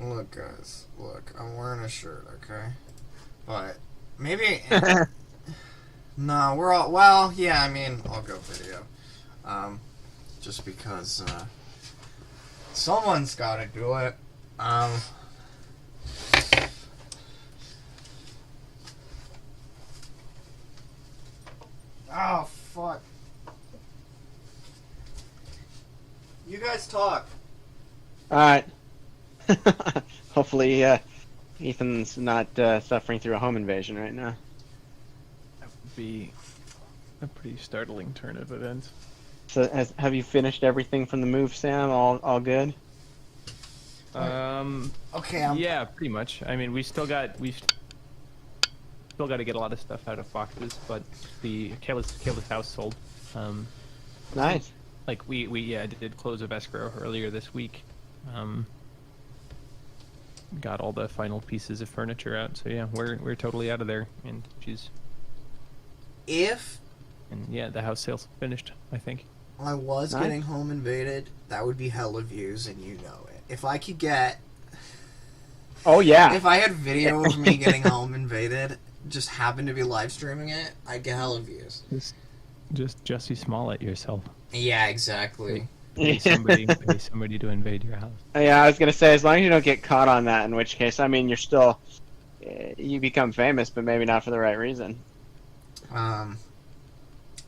Look, guys. Look, I'm wearing a shirt, okay? But maybe. No, we're all. Well, yeah. I mean, I'll go video. Um, just because someone's got to do it. Um. Oh fuck. You guys talk. All right. Hopefully, Ethan's not suffering through a home invasion right now. That would be a pretty startling turn of events. So, have you finished everything from the move, Sam? All good? Okay. Yeah, pretty much. I mean, we still got to get a lot of stuff out of boxes, but the Kayla's house sold. Nice. Like we did close of escrow earlier this week. Got all the final pieces of furniture out, so yeah, we're totally out of there, and the house sale's finished, I think. I was Nice. getting home invaded, that would be hella views, and you know it. If I could get, Oh yeah. if I had video of me getting home invaded, just happened to be live streaming it, I'd get hella views. Just Jussie Smollett yourself. Yeah, exactly. Pay somebody to invade your house. Yeah, I was gonna say, as long as you don't get caught on that, in which case, I mean, you're still, you become famous, but maybe not for the right reason.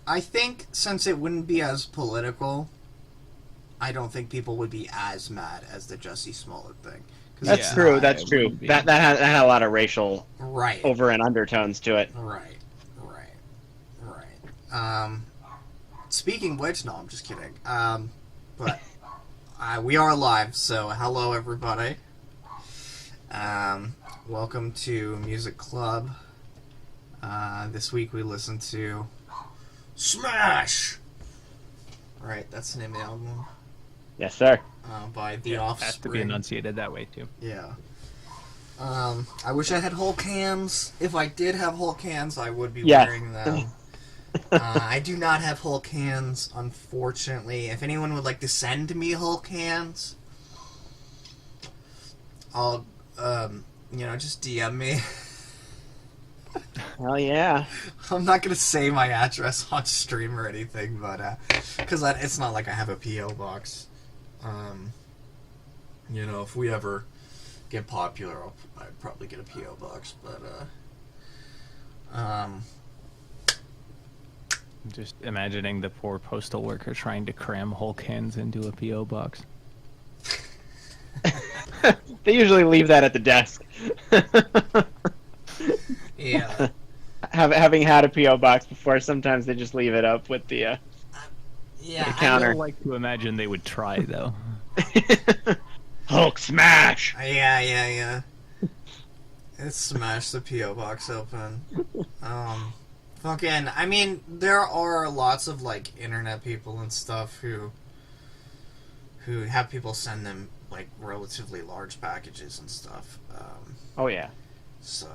I think since it wouldn't be as political, I don't think people would be as mad as the Jussie Smollett thing. 'Cause That's it's true. not- That's it true. wouldn't be. That had a lot of racial right. over and undertones to it. Right. Speaking of which, no, I'm just kidding. But we are live, so hello everybody. Welcome to Music Club. This week we listened to Smash. Right, that's the name of the album. Yes, sir. By The Yeah, has to be Offspring. enunciated that way too. Yeah. I wish I had Hulk hands. If I did have Hulk hands, I would be Yes. wearing them. I do not have Hulk hands, unfortunately. If anyone would like to send me Hulk hands, I'll, just DM me. Hell yeah. I'm not gonna say my address on stream or anything, but because it's not like I have a PO box. If we ever get popular, I'd probably get a PO box, but I'm just imagining the poor postal worker trying to cram Hulk hands into a PO box. They usually leave that at the desk. yeah. Having had a PO box before, sometimes they just leave it up with the Yeah, The counter. I would like to imagine they would try though. Hulk smash. Yeah. It's smash the PO box open. Fucking, I mean, there are lots of like internet people and stuff who have people send them like relatively large packages and stuff. Oh yeah. So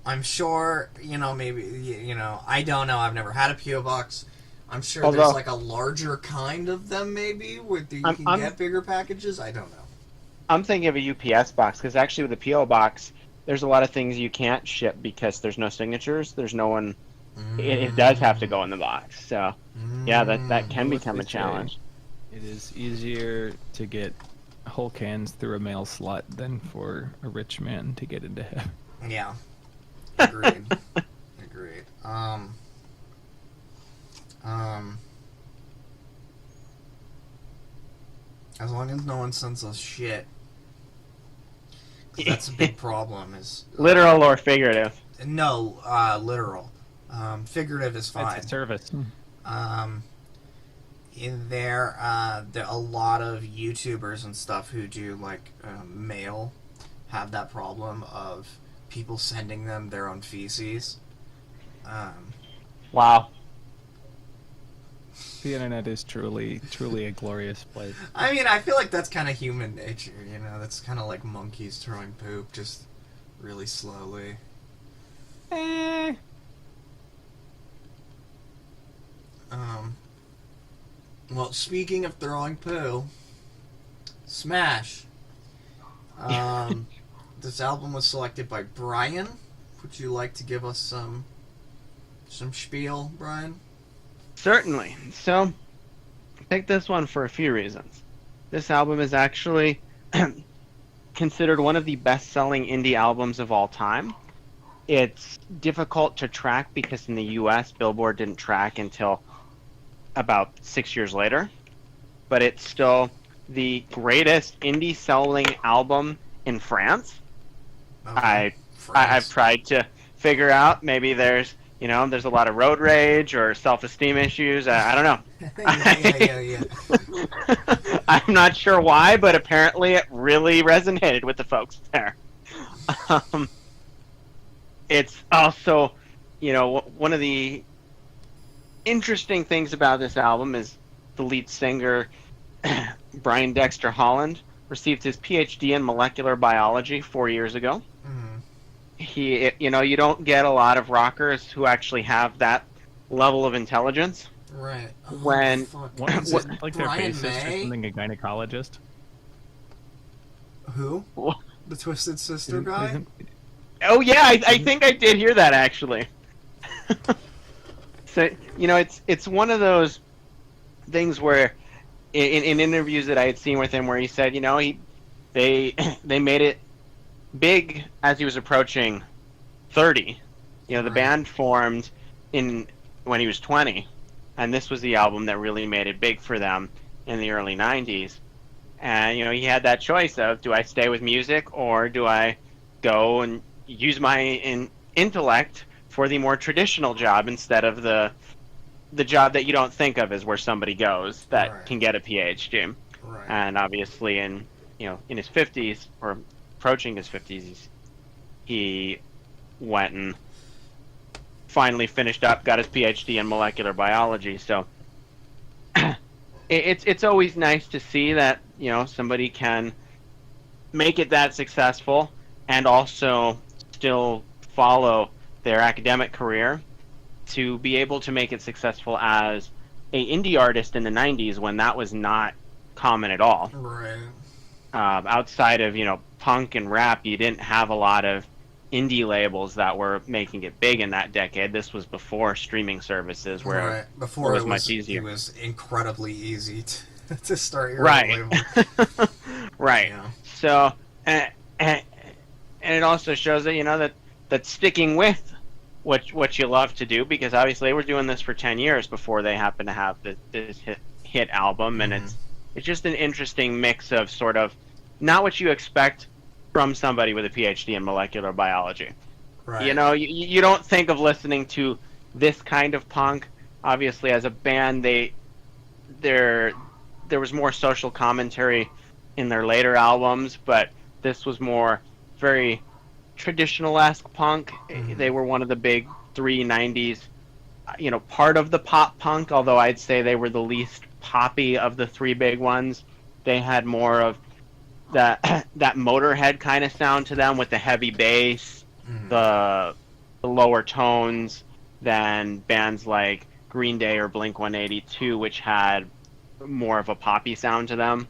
I'm sure, maybe, I don't know. I've never had a PO box. I'm sure Although- there's like a larger kind of them, maybe, where you can I'm- get bigger packages. I don't know. I'm thinking of a UPS box because actually with the PO box, there's a lot of things you can't ship because there's no signatures. There's no one. It does have to go in the box. So yeah, that can What become they a challenge. say, It is easier to get Hulk hands through a mail slot than for a rich man to get into heaven. Yeah. Agreed. Agreed. As long as no one sends us shit. 'Cause that's a big problem. Is Literal or figurative? no, literal. Figurative is fine. It's a service. In there are a lot of YouTubers and stuff who do like mail have that problem of people sending them their own feces. Wow. The internet is truly a glorious place. I mean, I feel like that's kind of human nature, That's kind of like monkeys throwing poop, just really slowly. Well, speaking of throwing poo, Smash. This album was selected by Brian. Would you like to give us some spiel, Brian? Certainly. So, I picked this one for a few reasons. This album is actually considered one of the best-selling indie albums of all time. It's difficult to track because in the US, Billboard didn't track until about 6 years later. But it's still the greatest indie selling album in France. Okay. I've tried to figure out, maybe there's a lot of road rage or self-esteem issues. I don't know. yeah. I'm not sure why, but apparently it really resonated with the folks there. It's also, one of the interesting things about this album is the lead singer, Brian Dexter Holland, received his PhD in molecular biology 4 years ago. You don't get a lot of rockers who actually have that level of intelligence. Right. When like their Brian bassist May? or something, a gynecologist. Who? The Twisted Sister guy? Oh yeah, I think I did hear that actually. So it's one of those things where in interviews that I had seen with him, where he said, they made it big as he was approaching 30. The band formed when he was 20, and this was the album that really made it big for them in the early 90s. And he had that choice of, do I stay with music or do I go and use my intellect for the more traditional job instead of the job that you don't think of as where somebody goes that can get a PhD. Right. And obviously in his 50s or approaching his 50s, he went and finally finished up, got his PhD in molecular biology. So it's always nice to see that somebody can make it that successful and also still follow their academic career to be able to make it successful as a indie artist in the 90s when that was not common at all. Right. Outside of punk and rap, you didn't have a lot of indie labels that were making it big in that decade. This was before streaming services, where before it was much easier. It was incredibly easy to start your right. own label. Right. Yeah. So and it also shows that that sticking with what you love to do, because obviously they were doing this for 10 years before they happened to have this hit album, and it's just an interesting mix of sort of not what you expect from somebody with a PhD in molecular biology. Right. You don't think of listening to this kind of punk. Obviously, as a band, there was more social commentary in their later albums, but this was more very traditional-esque punk. They were one of the big 390s, part of the pop punk, although I'd say they were the least poppy of the three big ones. They had more of that Motorhead kind of sound to them, with the heavy bass, the lower tones, than bands like Green Day or Blink-182, which had more of a poppy sound to them.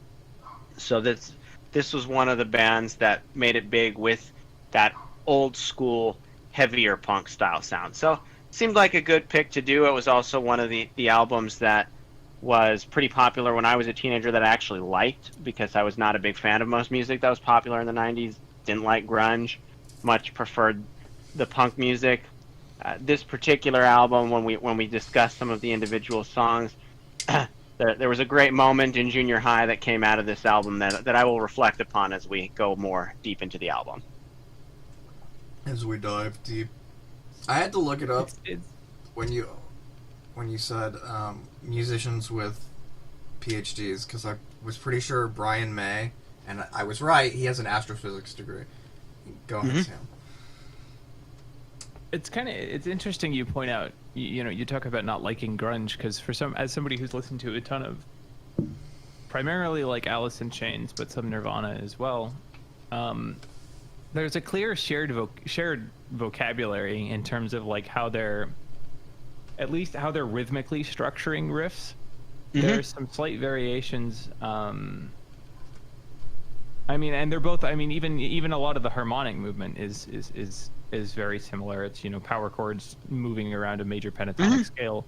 So this was one of the bands that made it big with that old school, heavier punk style sound. So it seemed like a good pick to do. It was also one of the albums that was pretty popular when I was a teenager that I actually liked, because I was not a big fan of most music that was popular in the 90s. Didn't like grunge, much preferred the punk music. This particular album, when we discussed some of the individual songs, there was a great moment in junior high that came out of this album that I will reflect upon as we go more deep into the album. As we dive deep, I had to look it up when you said musicians with PhDs, because I was pretty sure Brian May, and I was right, he has an astrophysics degree. Go ahead, Sam. It's interesting you point out, you talk about not liking grunge, because as somebody who's listened to a ton of primarily like Alice in Chains, but some Nirvana as well, there's a clear shared vocabulary in terms of like how they're rhythmically structuring riffs. There's some slight variations I mean, and they're both. I mean, even a lot of the harmonic movement is very similar. It's, power chords moving around a major pentatonic scale.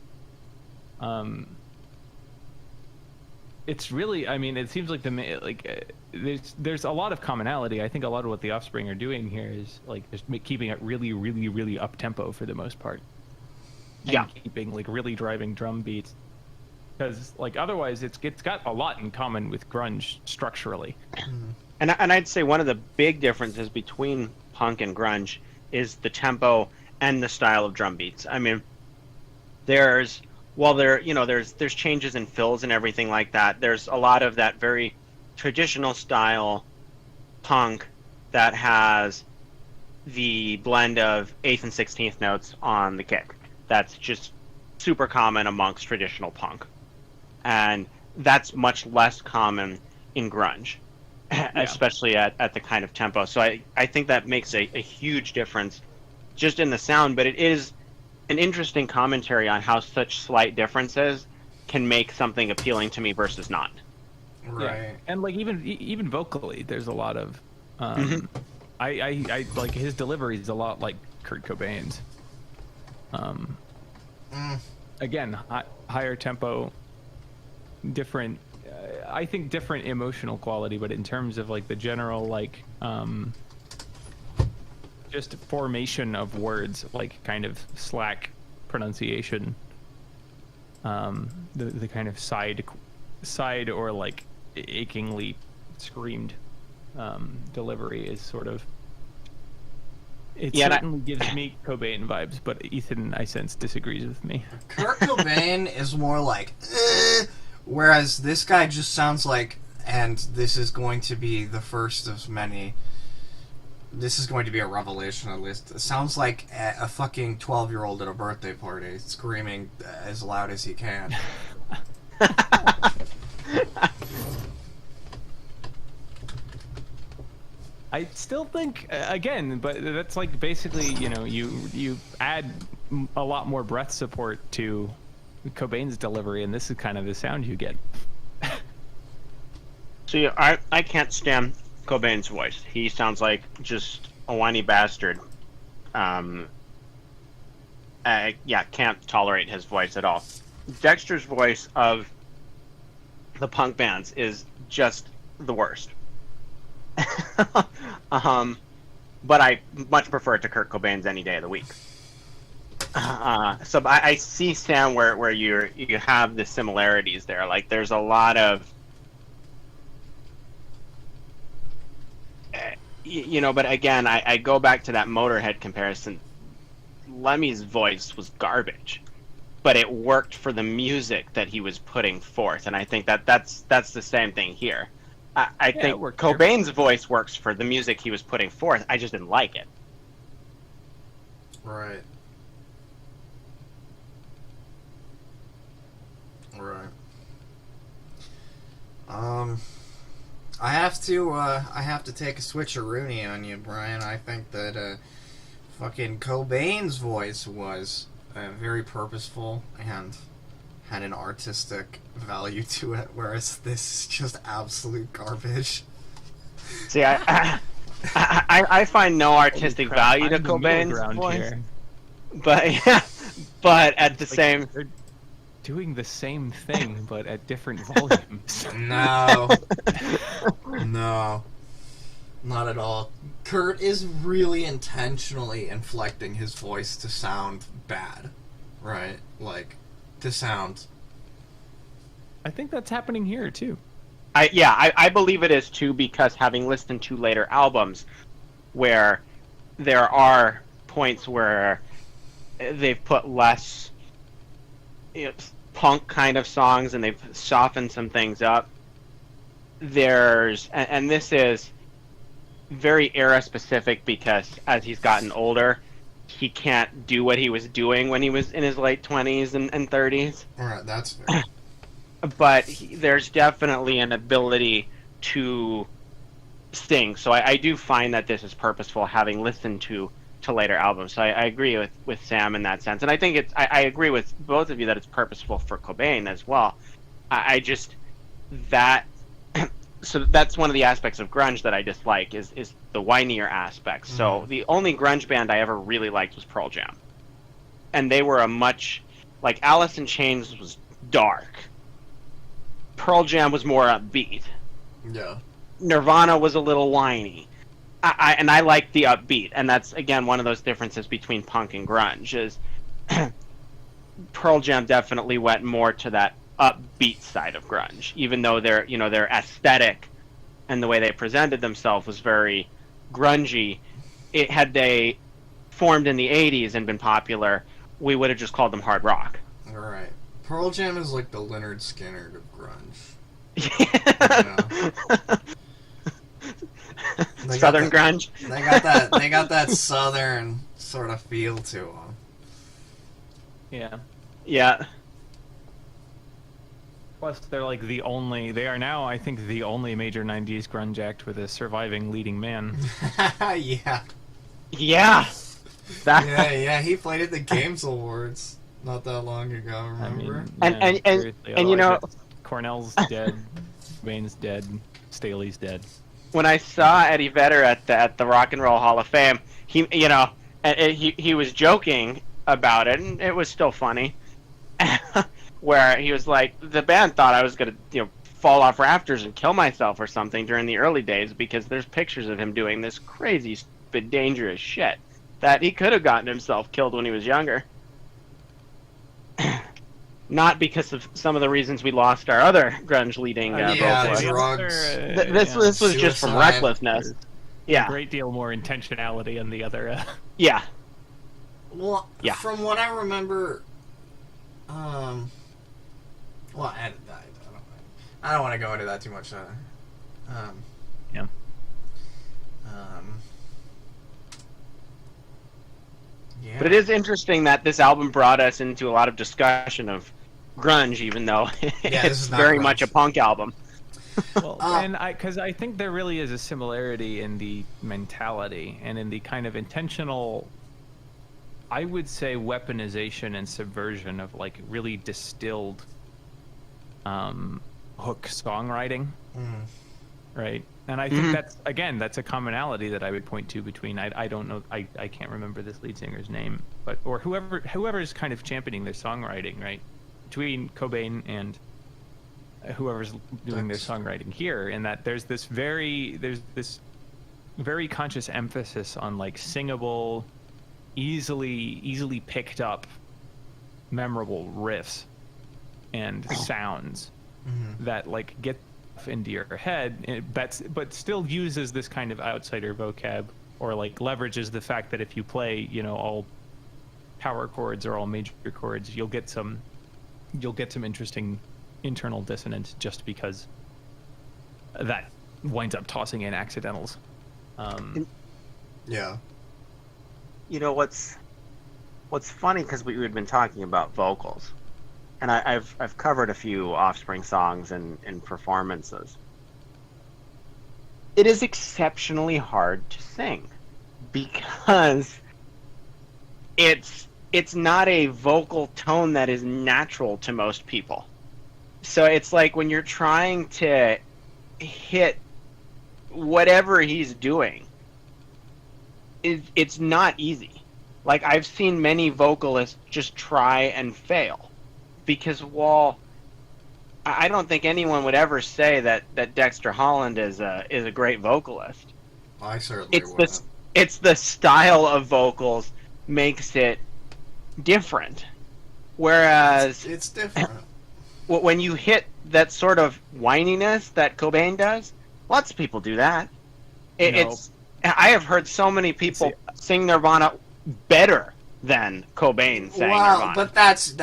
It's really. I mean, it seems like there's a lot of commonality. I think a lot of what the Offspring are doing here is like just keeping it really, really, really up tempo for the most part. Yeah, and keeping like really driving drum beats. Because like otherwise, it's got a lot in common with grunge structurally. and I'd say one of the big differences between punk and grunge is the tempo and the style of drum beats. I mean, there's changes in fills and everything like that. There's a lot of that very traditional style punk that has the blend of 8th and 16th notes on the kick. That's just super common amongst traditional punk. And that's much less common in grunge, especially at the kind of tempo. So I think that makes a huge difference just in the sound, but it is an interesting commentary on how such slight differences can make something appealing to me versus not. Right. Yeah. And like even vocally, there's a lot of I like his delivery is a lot like Kurt Cobain's. Again, higher tempo, different. I think different emotional quality, but in terms of like the general like just formation of words, like kind of slack pronunciation, the kind of side or like achingly screamed delivery is sort of. It certainly gives me Cobain vibes, but Ethan, I sense, disagrees with me. Kurt Cobain is more like, whereas this guy just sounds like, and this is going to be the first of many. This is going to be a revelation, at least. It sounds like a fucking 12-year-old at a birthday party, screaming as loud as he can. I still think, again, but that's like basically, you add a lot more breath support to Cobain's delivery, and this is kind of the sound you get. See, I can't stand Cobain's voice. He sounds like just a whiny bastard. I can't tolerate his voice at all. Dexter's voice of the punk bands is just the worst. But I much prefer it to Kurt Cobain's any day of the week. So I see, Sam, where you have the similarities there. Like there's a lot of but again, I go back to that Motorhead comparison. Lemmy's voice was garbage, but it worked for the music that he was putting forth, and I think that's the same thing here. I think Cobain's voice works for the music he was putting forth. I just didn't like it. Right. Right. I have to take a switcheroony on you, Brian. I think that fucking Cobain's voice was very purposeful and had an artistic value to it, whereas this is just absolute garbage. See, I find no artistic value to Cobain's voice, here. but at the same, they're doing the same thing but at different volumes. No, not at all. Kurt is really intentionally inflecting his voice to sound bad, right? Like, to sound. I think that's happening here too. I believe it is too, because having listened to later albums where there are points where they've put less punk kind of songs and they've softened some things up. And this is very era specific, because as he's gotten older, he can't do what he was doing when he was in his late 20s and 30s. Alright, that's fair. But there's definitely an ability to sing. So I do find that this is purposeful, having listened to later albums. So I agree with Sam in that sense. And I think I agree with both of you that it's purposeful for Cobain as well. I just, that so that's one of the aspects of grunge that I dislike is the whinier aspects. So the only grunge band I ever really liked was Pearl Jam, and they were a much like Alice in Chains was dark. Pearl Jam was more upbeat. Yeah. Nirvana was a little whiny. I like the upbeat, and that's again one of those differences between punk and grunge is Pearl Jam definitely went more to that upbeat side of grunge, even though their aesthetic and the way they presented themselves was very grungy. It had they formed in the 80s and been popular, we would have just called them hard rock. All right. Pearl Jam is like the Leonard Skinner of grunge. Southern grunge. They got that southern sort of feel to them. Yeah. Yeah. Plus, they're like they are now, I think, the only major 90s grunge act with a surviving leading man. Yeah. Yeah. Yeah, he played at the Games Awards not that long ago, remember? I mean, and you know, Cornell's dead, Wayne's dead, Staley's dead. When I saw Eddie Vedder at the Rock and Roll Hall of Fame, he was joking about it, and it was still funny. Where he was like, the band thought I was gonna fall off rafters and kill myself or something during the early days because there's pictures of him doing this crazy, stupid, dangerous shit that he could have gotten himself killed when he was younger. Not because of some of the reasons we lost our other grunge leading vocalist. Drugs. This was just from Suicide. recklessness. Yeah. A great deal more intentionality in the other. Yeah. Well, Yeah. from what I remember, well, I don't want to go into that too much. Yeah. Yeah. But it is interesting that this album brought us into a lot of discussion of grunge, even though this it's is not very grunge. much a punk album. Well, and because I think there really is a similarity in the mentality and in the kind of intentional, I would say, weaponization and subversion of like really distilled hook songwriting, right? And I think that's a commonality that I would point to between I don't know, I can't remember this lead singer's name, but or whoever is kind of championing their songwriting, right, between Cobain and whoever's doing their songwriting here, and that there's this very conscious emphasis on like singable, easily picked up, memorable riffs and sounds that like get into your head, but still uses this kind of outsider vocab, or like leverages the fact that if you play all power chords or all major chords, you'll get some interesting internal dissonance just because that winds up tossing in accidentals. Yeah. You know what's funny, because we had been talking about vocals, and I've covered a few Offspring songs and performances. It is exceptionally hard to sing because it's not a vocal tone that is natural to most people. So it's like when you're trying to hit whatever he's doing, it's not easy. Like, I've seen many vocalists just try and fail. Because while I don't think anyone would ever say that Dexter Holland is a great vocalist. I certainly would. It's the style of vocals makes it different. Whereas it's different. When you hit that sort of whininess that Cobain does, lots of people do that. I have heard so many people sing Nirvana better than Cobain sang Nirvana. But that's.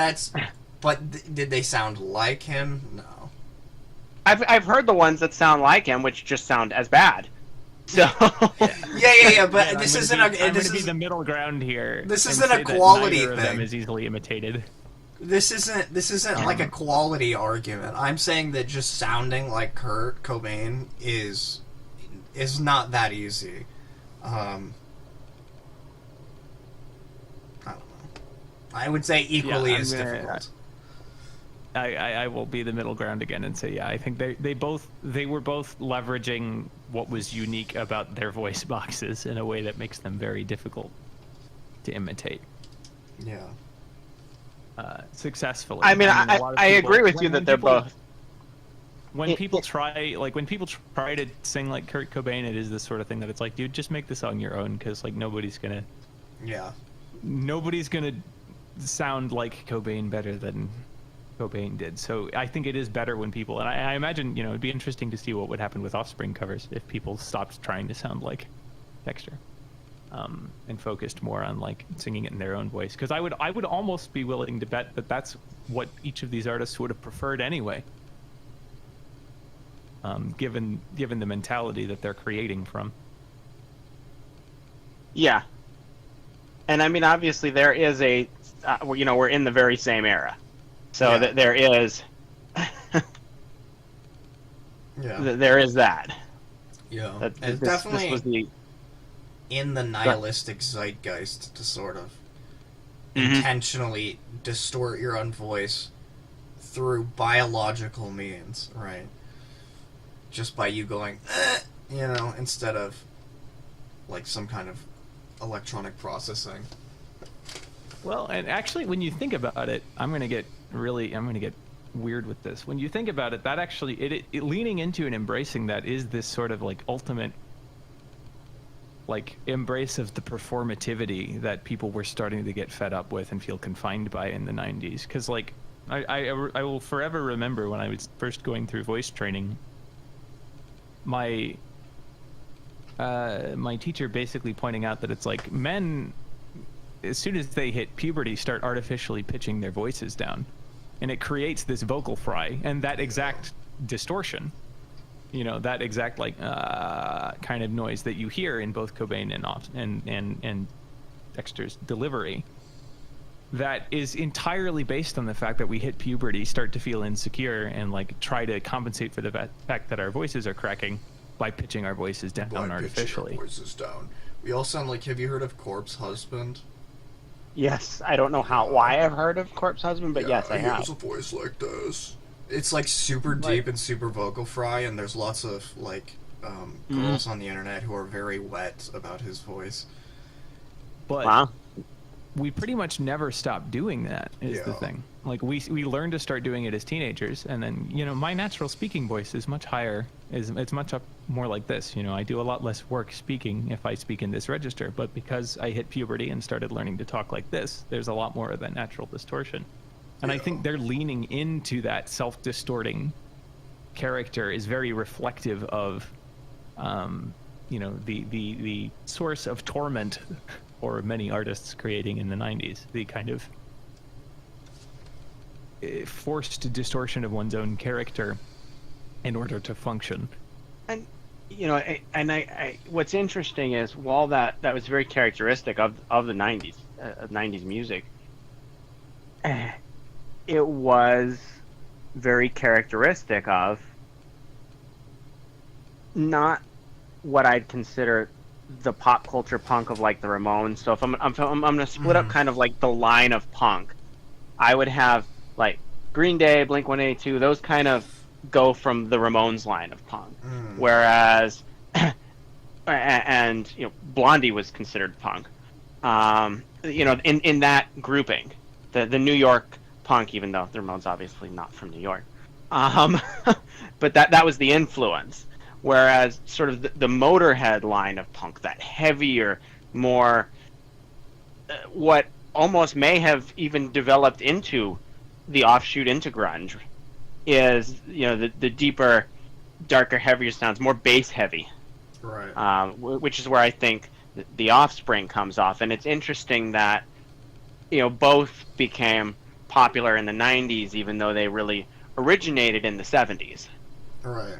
But did they sound like him? No. I've heard the ones that sound like him, which just sound as bad. So. Yeah. But this isn't I'm going to be the middle ground here. This isn't a quality thing. Of them is easily imitated. This isn't like a quality argument. I'm saying that just sounding like Kurt Cobain is not that easy. I don't know. I would say equally as difficult. I will be the middle ground again and say, yeah, I think they were both leveraging what was unique about their voice boxes in a way that makes them very difficult to imitate. Yeah. Successfully. I mean, a lot of I people- agree with you that they're both. When people try to sing like Kurt Cobain, it is this sort of thing that it's like, dude, just make the song your own, because like nobody's gonna sound like Cobain better than Cobain did. So I think it is better when people, and I imagine, you know, it'd be interesting to see what would happen with Offspring covers if people stopped trying to sound like Dexter, and focused more on like singing it in their own voice. Because I would almost be willing to bet that that's what each of these artists would have preferred anyway. Given the mentality that they're creating from. Yeah. And I mean, obviously there is a, you know, we're in the very same era. So that there is, there is that. Yeah. This Definitely was the, in the nihilistic zeitgeist to sort of intentionally distort your own voice through biological means, right? Just by you going, you know, instead of like some kind of electronic processing. Well, and actually, when you think about it, I'm gonna get weird with this. When you think about it, that actually, it leaning into and embracing that is this sort of like ultimate, like embrace of the performativity that people were starting to get fed up with and feel confined by in the 90s. Because like, I will forever remember when I was first going through voice training. My teacher basically pointing out that it's like men, as soon as they hit puberty, start artificially pitching their voices down, and it creates this vocal fry and that exact distortion, you know, that exact like kind of noise that you hear in both Cobain and Dexter's delivery. That is entirely based on the fact that we hit puberty, start to feel insecure, and like try to compensate for the fact that our voices are cracking by pitching our voices down artificially. Pitching our voices down. We all sound like. Have you heard of Corpse Husband? yes, I don't know why I've heard of Corpse Husband, but yes, I have. He has a voice like this. It's like super deep and super vocal fry, and there's lots of like girls on the internet who are very wet about his voice. But we pretty much never stopped doing that, is the thing. Like, we learned to start doing it as teenagers, and then, you know, my natural speaking voice is much higher, it's much more like this, you know. I do a lot less work speaking if I speak in this register, but because I hit puberty and started learning to talk like this, there's a lot more of that natural distortion. And I think they're leaning into that self-distorting character is very reflective of, you know, the source of torment for many artists creating in the 90s, the kind of forced distortion of one's own character in order to function. And you know, I what's interesting is, while that was very characteristic of the 90s, 90s music, it was very characteristic of not what I'd consider the pop culture punk of like the Ramones. So if I'm gonna split up kind of like the line of punk, I would have like Green Day, Blink-182, those kind of go from the Ramones line of punk. Whereas and you know, Blondie was considered punk. You know, in that grouping, the New York punk, even though the Ramones obviously not from New York. But that was the influence. Whereas sort of the Motorhead line of punk, that heavier, more what almost may have even developed into the offshoot into grunge, is, you know, the deeper, darker, heavier sounds, more bass heavy. Right. Which is where I think the Offspring comes off. And it's interesting that, you know, both became popular in the 90s, even though they really originated in the 70s. Right.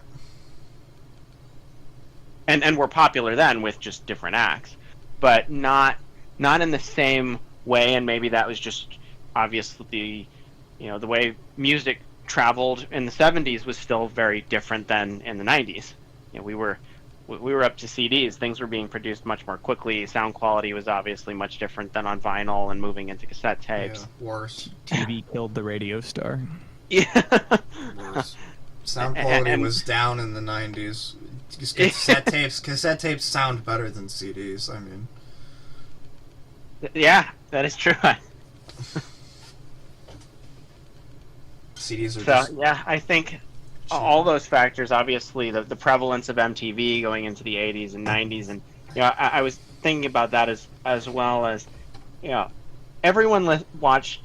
And were popular then with just different acts, but not in the same way. And maybe that was just obviously, you know, the way music traveled in the 70s was still very different than in the 90s. You know, we were up to CDs. Things were being produced much more quickly. Sound quality was obviously much different than on vinyl and moving into cassette tapes. Yeah, worse. TV killed the radio star. Yeah. Worse. Sound quality was down in the 90s. Just cassette tapes sound better than CDs. I mean, yeah, that is true. CDs are So just yeah, I think all those factors, obviously the prevalence of MTV going into the 80s and 90s, and I was thinking about that as well as everyone watched,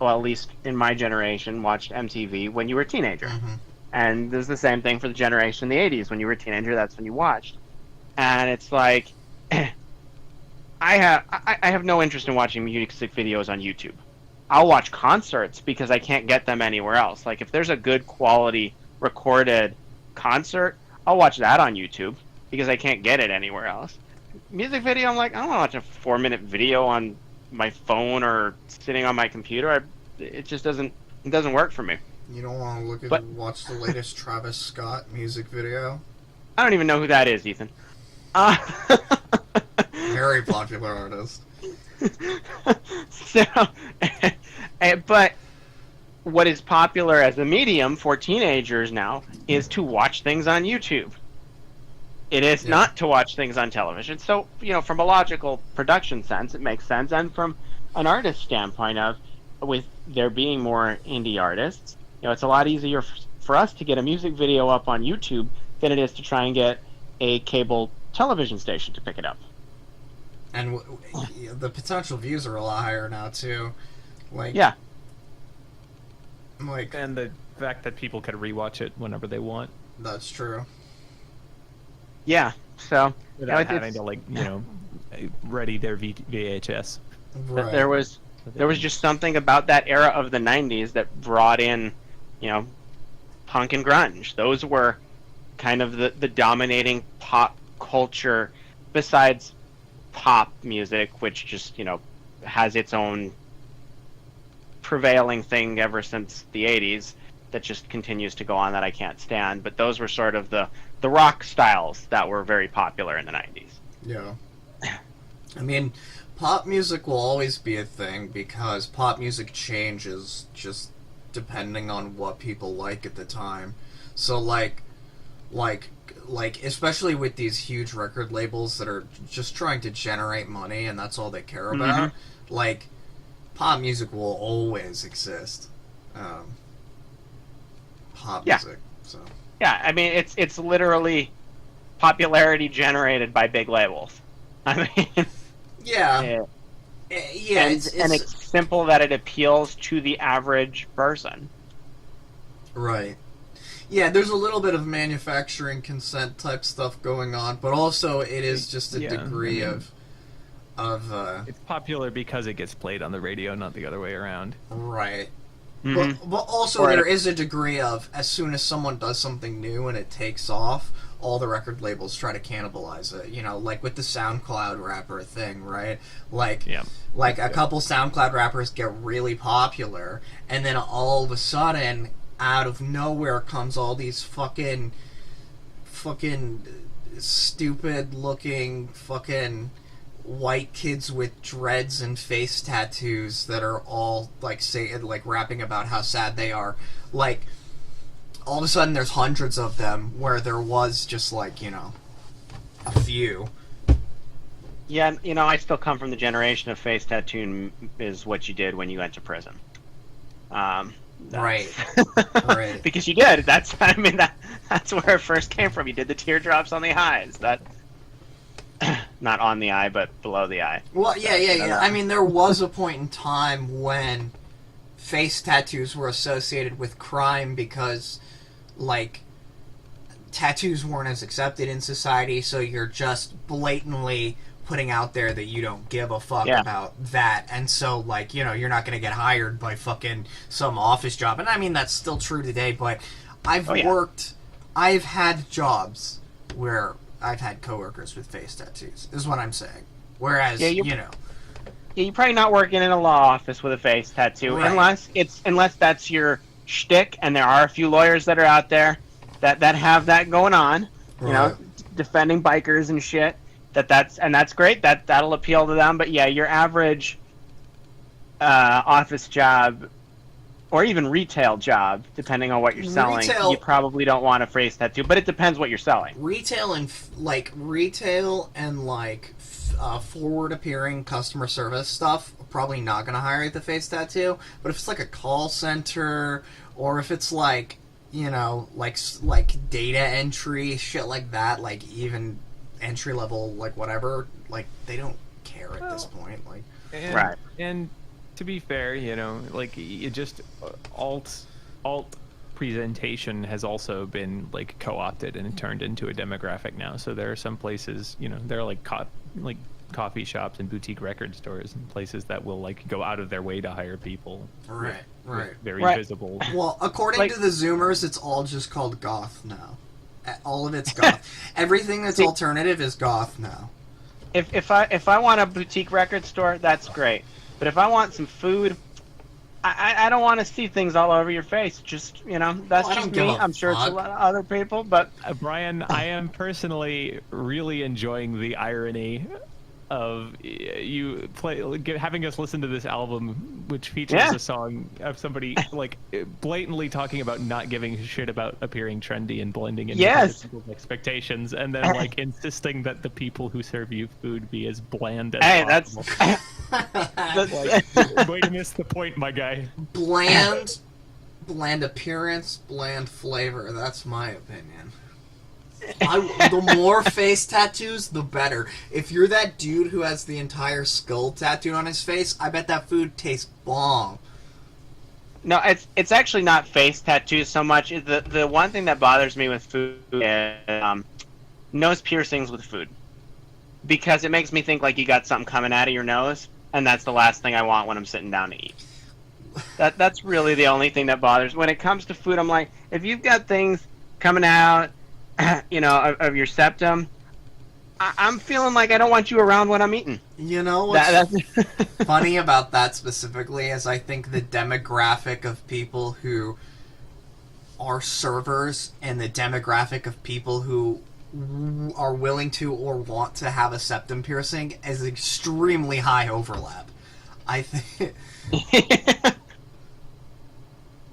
well, at least in my generation, watched MTV when you were a teenager. Mm-hmm. And there's the same thing for the generation in the 80s. When you were a teenager, that's when you watched. And it's like, I have no interest in watching music videos on YouTube. I'll watch concerts because I can't get them anywhere else. Like, if there's a good quality recorded concert, I'll watch that on YouTube because I can't get it anywhere else. Music video, I'm like, I don't want to watch a 4-minute video on my phone or sitting on my computer. It just doesn't work for me. You don't want to watch the latest Travis Scott music video? I don't even know who that is, Ethan. Very popular artist. So, but what is popular as a medium for teenagers now is to watch things on YouTube. It is not to watch things on television. So, from a logical production sense, it makes sense. And from an artist standpoint with there being more indie artists, it's a lot easier for us to get a music video up on YouTube than it is to try and get a cable television station to pick it up. And the potential views are a lot higher now, too. And the fact that people can rewatch it whenever they want. That's true. Yeah, so without having to ready their VHS. Right. There was just something about that era of the 90s that brought in, punk and grunge. Those were kind of the dominating pop culture, besides pop music, which just, has its own prevailing thing ever since the 80s that just continues to go on that I can't stand. But those were sort of the rock styles that were very popular in the 90s. Yeah. I mean, pop music will always be a thing because pop music changes just depending on what people like at the time. So like especially with these huge record labels that are just trying to generate money and that's all they care about, like, pop music will always exist. Pop music, so. Yeah, I mean, it's literally popularity generated by big labels. I mean... Yeah. Yeah, and it's simple that it appeals to the average person. Right. Yeah, there's a little bit of manufacturing consent type stuff going on, but also it is just a degree of it's popular because it gets played on the radio, not the other way around. Right. Mm-hmm. But also there is a degree of, as soon as someone does something new and it takes off, all the record labels try to cannibalize it. Like with the SoundCloud rapper thing, right? A couple SoundCloud rappers get really popular, and then all of a sudden, out of nowhere comes all these fucking stupid-looking fucking white kids with dreads and face tattoos that are all rapping about how sad they are. All of a sudden there's hundreds of them where there was just a few. Yeah, I still come from the generation of face tattoo is what you did when you went to prison. Right. Right. Because you did. That's where it first came from. You did the teardrops on the eyes. Not on the eye, but below the eye. Well, yeah. I mean, there was a point in time when face tattoos were associated with crime because, tattoos weren't as accepted in society, so you're just blatantly putting out there that you don't give a fuck about that, and so, you're not going to get hired by fucking some office job. And I mean, that's still true today, but I've had jobs where I've had coworkers with face tattoos, is what I'm saying. Whereas, you're probably not working in a law office with a face tattoo, right. unless that's your shtick, and there are a few lawyers that are out there that have that going on, defending bikers and shit. That's great. That'll appeal to them. But yeah, your average office job, or even retail job, depending on what you're selling, Retail- you probably don't want a face tattoo. But it depends what you're selling. Retail and forward appearing customer service stuff, probably not gonna hire the face tattoo. But if it's like a call center, or if it's like, you know, like data entry shit like that, like even entry level, like whatever, like they don't care at this point. Like, Right. And to be fair, you know, like it just alt presentation has also been like co-opted and turned into a demographic now. So there are some places, you know, there are like coffee shops and boutique record stores and places that will like go out of their way to hire people. right. With very Right. visible. Well, according Like- to the Zoomers, it's all just called goth now. All of it's goth. Everything that's See- alternative is goth now. If I want a boutique record store, that's great. But if I want some food, I don't want to see things all over your face. Just, you know, that's Well, I just don't me. give a I'm sure it's a fuck. lot of other people, but Brian, I am personally really enjoying the irony of having us listen to this album, which features Yeah. a song of somebody like blatantly talking about not giving a shit about appearing trendy and blending in with Yes. other people's expectations, and then like insisting that the people who serve you food be as bland as hey, that's possible. that's Way to miss the point, my guy. Bland appearance, bland flavor. That's my opinion. The more face tattoos, the better. If you're that dude who has the entire skull tattooed on his face, I bet that food tastes bomb. No, it's actually not face tattoos so much. The one thing that bothers me with food is nose piercings with food, because it makes me think like you got something coming out of your nose, and that's the last thing I want when I'm sitting down to eat. That's really the only thing that bothers. When it comes to food, I'm like, if you've got things coming out, you know, of your septum, I'm feeling like I don't want you around when I'm eating. You know what's That's funny about that specifically is I think the demographic of people who are servers and the demographic of people who are willing to or want to have a septum piercing is extremely high overlap. I think,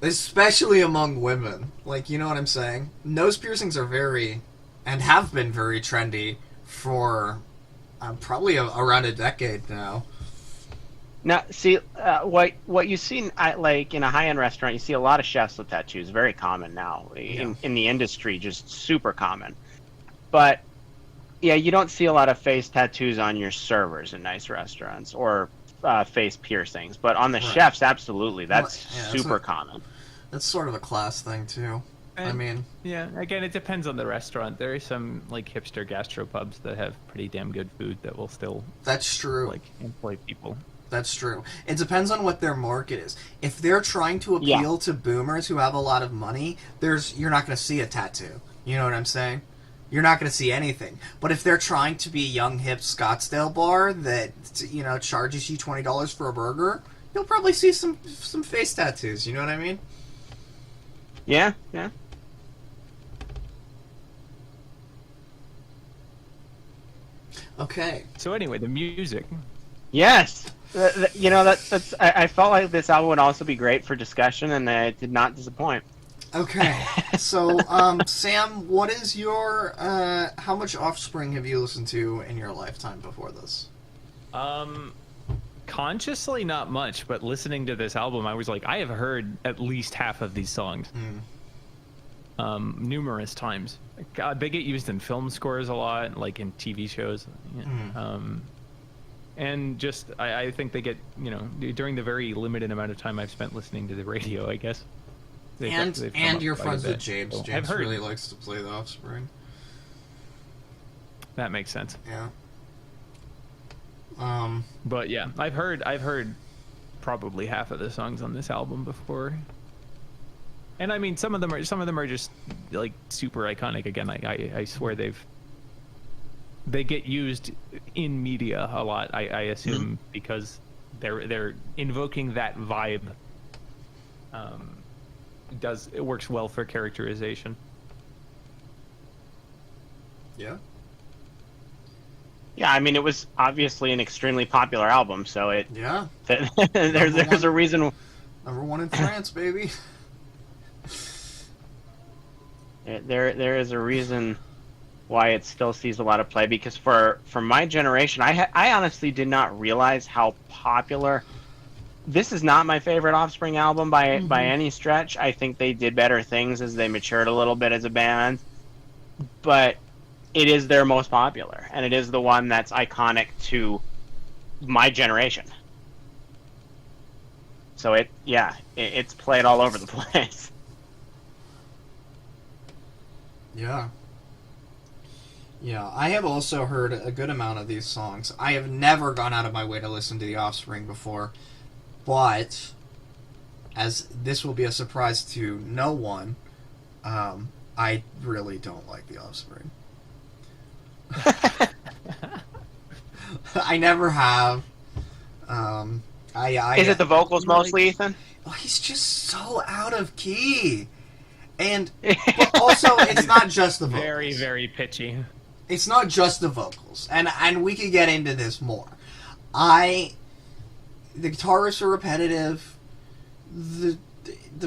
especially among women. Like, you know what I'm saying? Nose piercings are very, and have been very trendy for probably around a decade now. Now, see, what you see like in a high-end restaurant, you see a lot of chefs with tattoos. Very common now in the industry, just super common. But yeah, you don't see a lot of face tattoos on your servers in nice restaurants or face piercings. But on the Right. chefs, absolutely, that's Well, yeah, super common. That's sort of a class thing too. I mean, Yeah, again, it depends on the restaurant. There are some like hipster gastropubs that have pretty damn good food that will still that's true. like employ people. That's true. It depends on what their market is. If they're trying to appeal to boomers who have a lot of money, you're not going to see a tattoo. You know what I'm saying? You're not going to see anything. But if they're trying to be a young hip Scottsdale bar that, you know, charges you $20 for a burger, you'll probably see some face tattoos. You know what I mean? Yeah, yeah. Okay. So anyway, the music. Yes. You know, that's. I felt like this album would also be great for discussion, and it did not disappoint. Okay. So, Sam, what is your how much Offspring have you listened to in your lifetime before this? Consciously not much, but listening to this album, I was like, I have heard at least half of these songs. Numerous times. God, they get used in film scores a lot, like in TV shows. And just, I think they get, you know, during the very limited amount of time I've spent listening to the radio, I guess. they've come And up you're quite a friends with bit. James. So I've James heard. really likes to play the Offspring. That makes sense. Yeah. But yeah, I've heard probably half of the songs on this album before. And I mean, some of them are just like super iconic. Again, I swear they get used in media a lot. I assume because they're invoking that vibe. It works well for characterization. Yeah. Yeah, I mean, it was obviously an extremely popular album, so Yeah. there's a reason. Number one in France, baby. There is a reason why it still sees a lot of play, because for my generation, I honestly did not realize how popular. This is not my favorite Offspring album by any stretch. I think they did better things as they matured a little bit as a band, but it is their most popular, and it is the one that's iconic to my generation. So it's played all over the place. Yeah. Yeah, I have also heard a good amount of these songs. I have never gone out of my way to listen to The Offspring before, but as this will be a surprise to no one, I really don't like The Offspring. I never have. Is it the vocals mostly, Ethan? Oh, he's just so out of key. And but also, it's not just the vocals. Very, very pitchy. It's not just the vocals, and we could get into this more. The guitar riffs are repetitive. The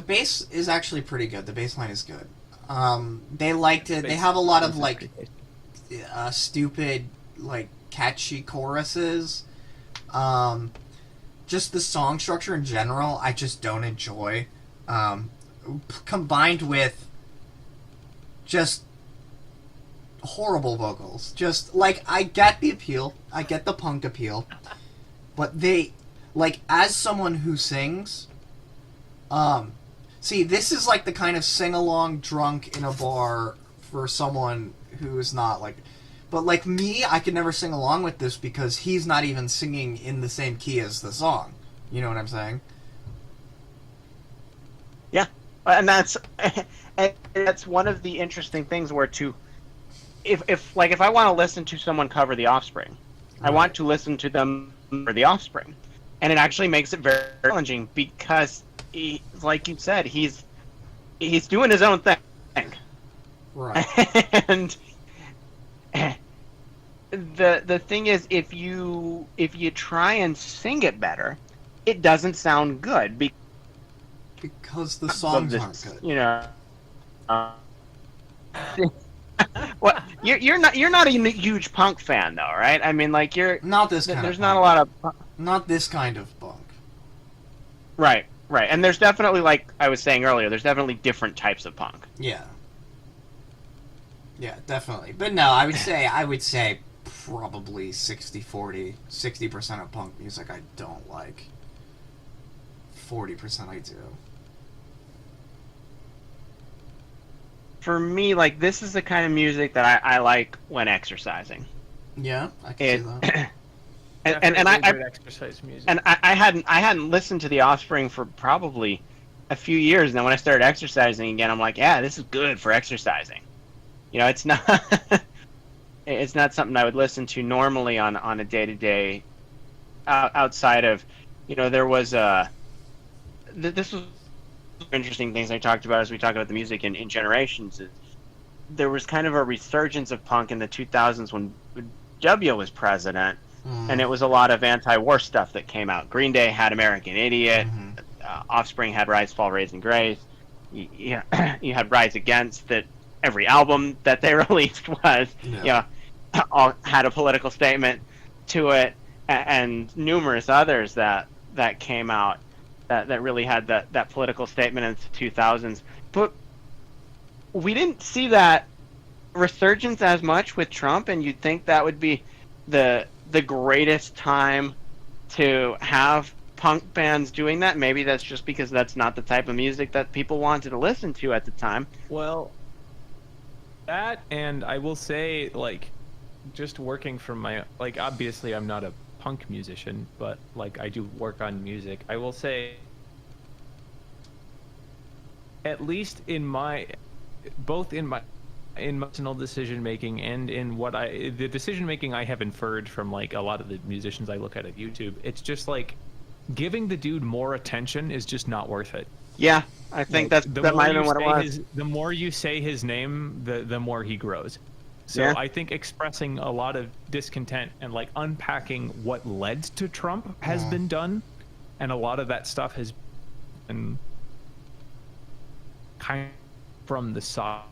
bass is actually pretty good. The bass line is good. They liked it. They have a lot of like stupid, like catchy choruses. Just the song structure in general, I just don't enjoy. Combined with just horrible vocals. Just, like, I get the appeal. I get the punk appeal. But they, like, as someone who sings, see, this is, like, the kind of sing-along drunk in a bar for someone who is not, like, but, like, me, I could never sing along with this because he's not even singing in the same key as the song. You know what I'm saying? Yeah. And that's one of the interesting things where if I want to listen to someone cover The Offspring, I want to listen to them for The Offspring, and it actually makes it very challenging because, like you said, he's doing his own thing, right? And the thing is, if you try and sing it better, it doesn't sound good because the songs aren't good. You know. Well, you're not a huge punk fan though, right? I mean, like you're not this kind. There's of not punk. a lot of not this kind of punk. Right, and there's definitely, like I was saying earlier, there's definitely different types of punk. Yeah, definitely. But no, I would say probably 60-40, 60% of punk music I don't like. 40% I do. For me, like, this is the kind of music that I like when exercising. Yeah, I can see that. and I exercise music. And I hadn't listened to The Offspring for probably a few years. And then when I started exercising again, I'm like, yeah, this is good for exercising. You know, it's not it's not something I would listen to normally on a day-to-day outside of, you know, there was this was interesting things I talked about as we talk about the music in generations. There was kind of a resurgence of punk in the 2000s when W was president, and it was a lot of anti-war stuff that came out. Green Day had American Idiot, Offspring had Rise, Fall, Raising Grace. You had Rise Against, that every album that they released was, all had a political statement to it, and numerous others that came out that really had that political statement in the 2000s. But we didn't see that resurgence as much with Trump, and you'd think that would be the greatest time to have punk bands doing that. Maybe that's just because that's not the type of music that people wanted to listen to at the time. Well, that, and I will say, like, just working from my, like, obviously I'm not a punk musician, but, like, I do work on music. I will say, at least in my personal decision making and in the decision making I have inferred from, like, a lot of the musicians I look at YouTube, it's just like giving the dude more attention is just not worth it. Yeah, I think, like, that might have been what it was. The more you say his name, the more he grows. So I think expressing a lot of discontent and, like, unpacking what led to Trump has been done, and a lot of that stuff has and kind of from the side.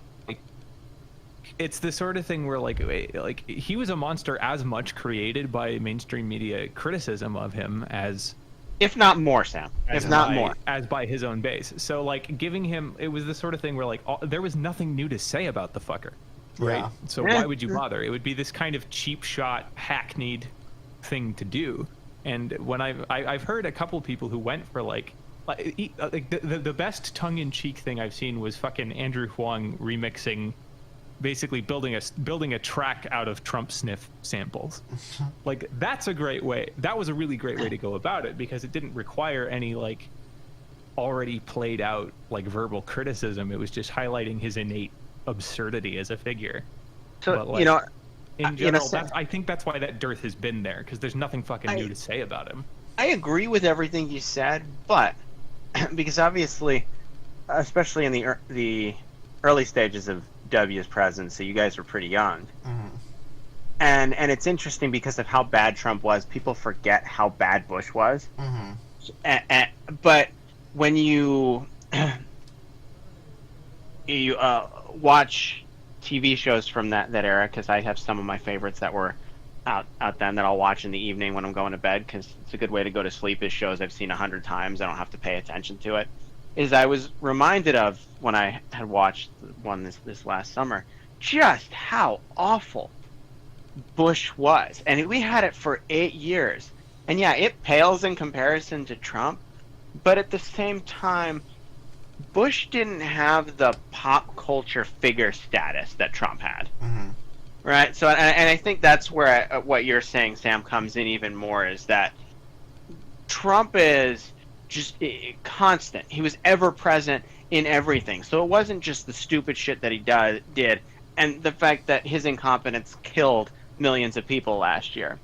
It's the sort of thing where like he was a monster as much created by mainstream media criticism of him as, if not more, Sam. If not more, as by his own base. So like giving him, it was the sort of thing where like there was nothing new to say about the fucker, right? Yeah. So why would you bother? It would be this kind of cheap shot, hackneyed thing to do. And when I've heard a couple people who went for like the best tongue-in-cheek thing I've seen was fucking Andrew Huang remixing, basically building a track out of Trump sniff samples. Like that's a great way. That was a really great way to go about it, because it didn't require any like already played out like verbal criticism. It was just highlighting his innate absurdity as a figure. So but, like, in general, I think that's why that dearth has been there, because there's nothing fucking new to say about him. I agree with everything you said, but because obviously, especially in the early stages of W's presidency, you guys were pretty young, and it's interesting because of how bad Trump was. People forget how bad Bush was, but when you watch TV shows from that era, because I have some of my favorites that were out then that I'll watch in the evening when I'm going to bed, because it's a good way to go to sleep, is shows I've seen 100 times. I don't have to pay attention to it. Is I was reminded of when I had watched one this last summer, just how awful Bush was. And we had it for 8 years. And yeah, it pales in comparison to Trump, but at the same time, Bush didn't have the pop culture figure status that Trump had. Right? So, and I think that's where what you're saying, Sam, comes in even more, is that Trump is just constant. He was ever present in everything. So it wasn't just the stupid shit that he did, and the fact that his incompetence killed millions of people last year.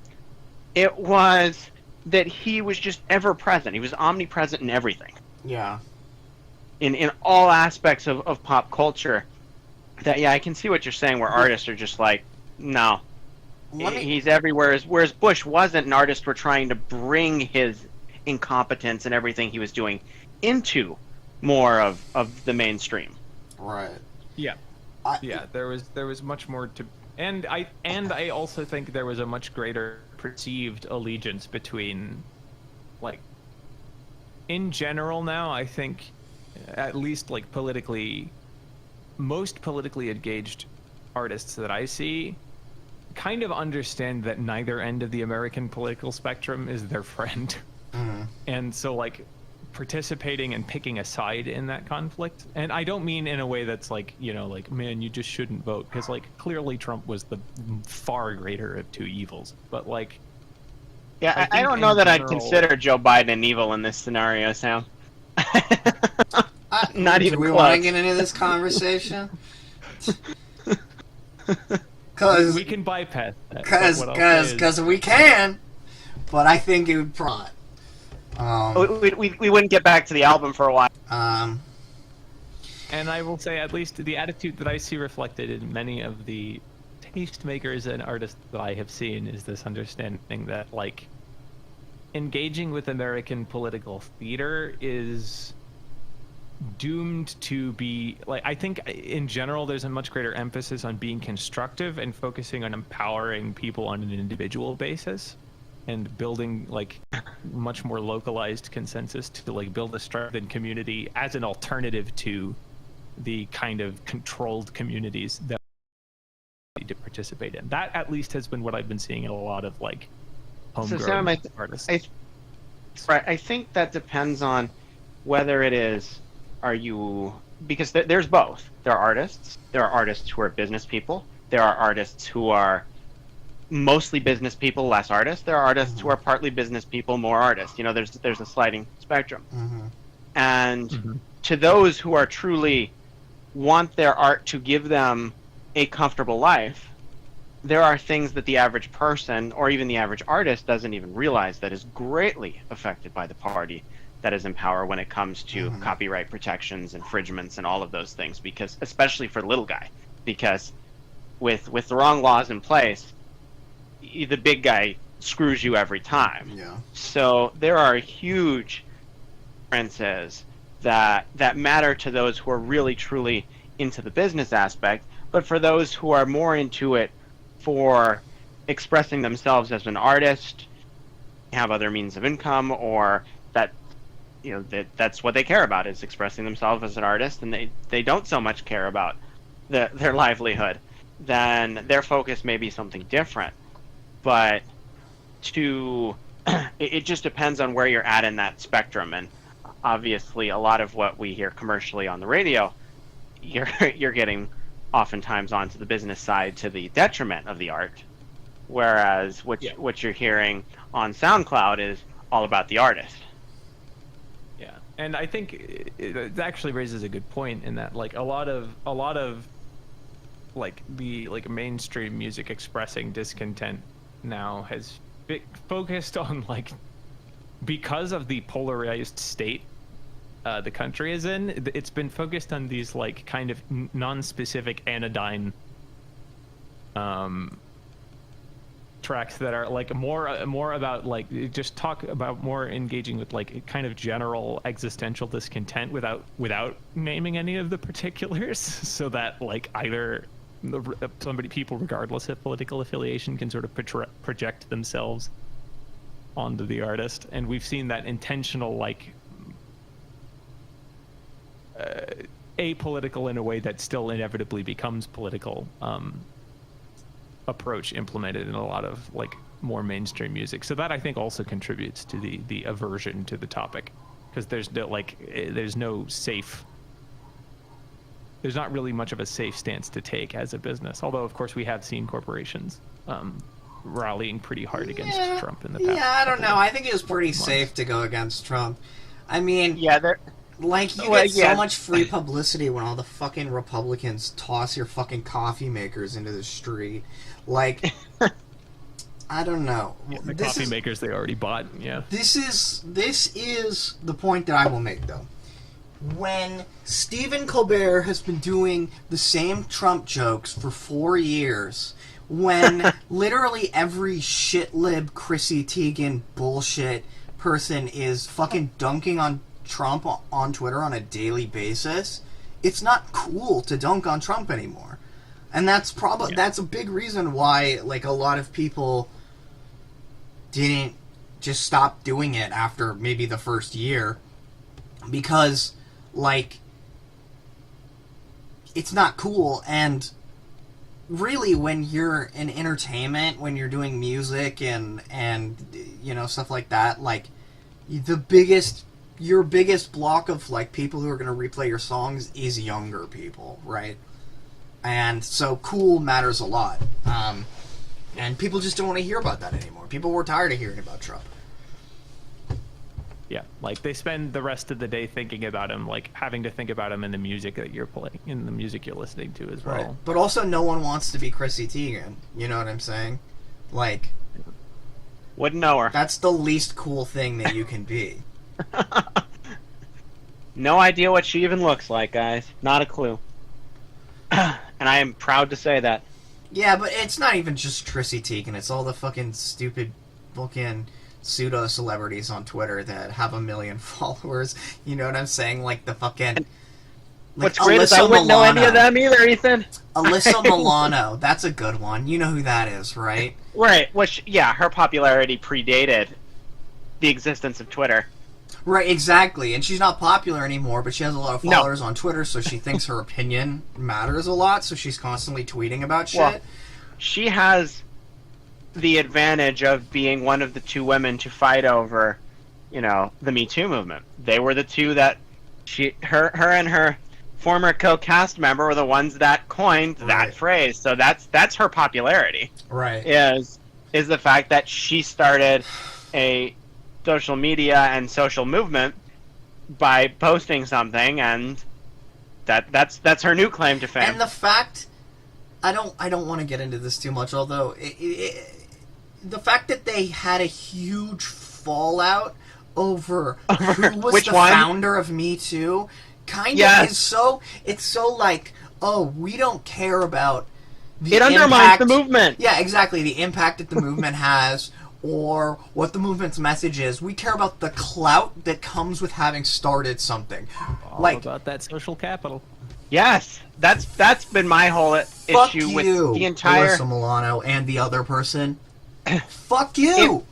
It was that he was just ever present. He was omnipresent in everything. Yeah. In all aspects of pop culture. That, yeah, I can see what you're saying, where artists are just like, no, he's everywhere. Whereas Bush wasn't an artist. We're trying to bring his incompetence and everything he was doing into more of the mainstream. Right. Yeah. There was much more to, and I also think there was a much greater perceived allegiance between, like, in general now, I think, at least like politically, most politically engaged artists that I see kind of understand that neither end of the American political spectrum is their friend. And so like participating and picking a side in that conflict, and I don't mean in a way that's like, you know, like, man, you just shouldn't vote, because like clearly Trump was the far greater of two evils, but like, yeah, I don't know that I'd consider Joe Biden an evil in this scenario, Sam. Not even do we close. want to get into this conversation? Cause we can bypass that. Because we can, but I think it would prod. We wouldn't get back to the album for a while. And I will say, at least the attitude that I see reflected in many of the tastemakers and artists that I have seen is this understanding that, like, engaging with American political theater is doomed to be, like, I think in general there's a much greater emphasis on being constructive and focusing on empowering people on an individual basis and building like much more localized consensus to like build a strengthened community as an alternative to the kind of controlled communities that we need to participate in. That at least has been what I've been seeing in a lot of like homegrown artists. I think that depends on whether it is, are you, because there's both. There are artists who are business people. There are artists who are mostly business people, less artists. There are artists who are partly business people, more artists. You know, there's a sliding spectrum. And to those who are truly want their art to give them a comfortable life, there are things that the average person or even the average artist doesn't even realize that is greatly affected by the party that is in power when it comes to copyright protections, infringements, and all of those things. Because especially for the little guy, because with the wrong laws in place, the big guy screws you every time. Yeah. So there are huge differences that matter to those who are really truly into the business aspect, but for those who are more into it for expressing themselves as an artist, have other means of income, or that that's what they care about, is expressing themselves as an artist, and they don't so much care about their livelihood, then their focus may be something different. But it just depends on where you're at in that spectrum. And obviously a lot of what we hear commercially on the radio, you're getting oftentimes onto the business side to the detriment of the art, whereas what you're hearing on SoundCloud is all about the artist. Yeah, and I think it actually raises a good point in that, like, a lot of like the mainstream music expressing discontent now has focused on, like, because of the polarized state the country is in, it's been focused on these, like, kind of non-specific anodyne tracks that are, like, more about, like, just talk about more engaging with, like, kind of general existential discontent without naming any of the particulars, so that, like, either people regardless of political affiliation can sort of project themselves onto the artist. And we've seen that intentional, like, apolitical in a way that still inevitably becomes political approach implemented in a lot of, like, more mainstream music. So that, I think, also contributes to the aversion to the topic, because there's not really much of a safe stance to take as a business. Although, of course, we have seen corporations rallying pretty hard against Trump in the past. Yeah, I don't know. I think it was pretty safe to go against Trump. I mean, you get so much free publicity when all the fucking Republicans toss your fucking coffee makers into the street. Like, I don't know. The coffee makers they already bought. Yeah. This is the point that I will make, though. When Stephen Colbert has been doing the same Trump jokes for 4 years, when literally every shit-lib Chrissy Teigen bullshit person is fucking dunking on Trump on Twitter on a daily basis, it's not cool to dunk on Trump anymore. And that's that's a big reason why, like, a lot of people didn't just stop doing it after maybe the first year, because, like, it's not cool. And really, when you're in entertainment, when you're doing music and stuff like that, like, your biggest block of, like, people who are going to replay your songs is younger people, right? And so cool matters a lot. And people just don't want to hear about that anymore. People were tired of hearing about Trump. Yeah, like, they spend the rest of the day thinking about him, like, having to think about him in the music that you're playing, in the music you're listening to as well. Right. But also, no one wants to be Chrissy Teigen. You know what I'm saying? Like, wouldn't know her. That's the least cool thing that you can be. No idea what she even looks like, guys. Not a clue. And I am proud to say that. Yeah, but it's not even just Chrissy Teigen. It's all the fucking stupid fucking pseudo-celebrities on Twitter that have 1 million followers. You know what I'm saying? Like, the fucking... Like, what's great is I wouldn't know any of them either, Ethan. Alyssa Milano. That's a good one. You know who that is, right? Right. Which, yeah, her popularity predated the existence of Twitter. Right, exactly. And she's not popular anymore, but she has a lot of followers on Twitter, so she thinks her opinion matters a lot, so she's constantly tweeting about shit. Well, she has the advantage of being one of the 2 women to fight over, the Me Too movement. They were the 2 that her and her former co-cast member were the ones that coined that phrase. So that's her popularity. Right. Is the fact that she started a social media and social movement by posting something, and that's her new claim to fame. And the fact, I don't want to get into this too much, although the fact that they had a huge fallout over who was the founder of Me Too kind of is so, it's so like, oh, we don't care about the impact. It undermines the movement. Yeah, exactly, the impact that the movement has, or what the movement's message is. We care about the clout that comes with having started something. All Like, about that social capital. Yes, that's been my whole fuck issue you, with the entire. Alyssa Milano and the other person. Fuck you.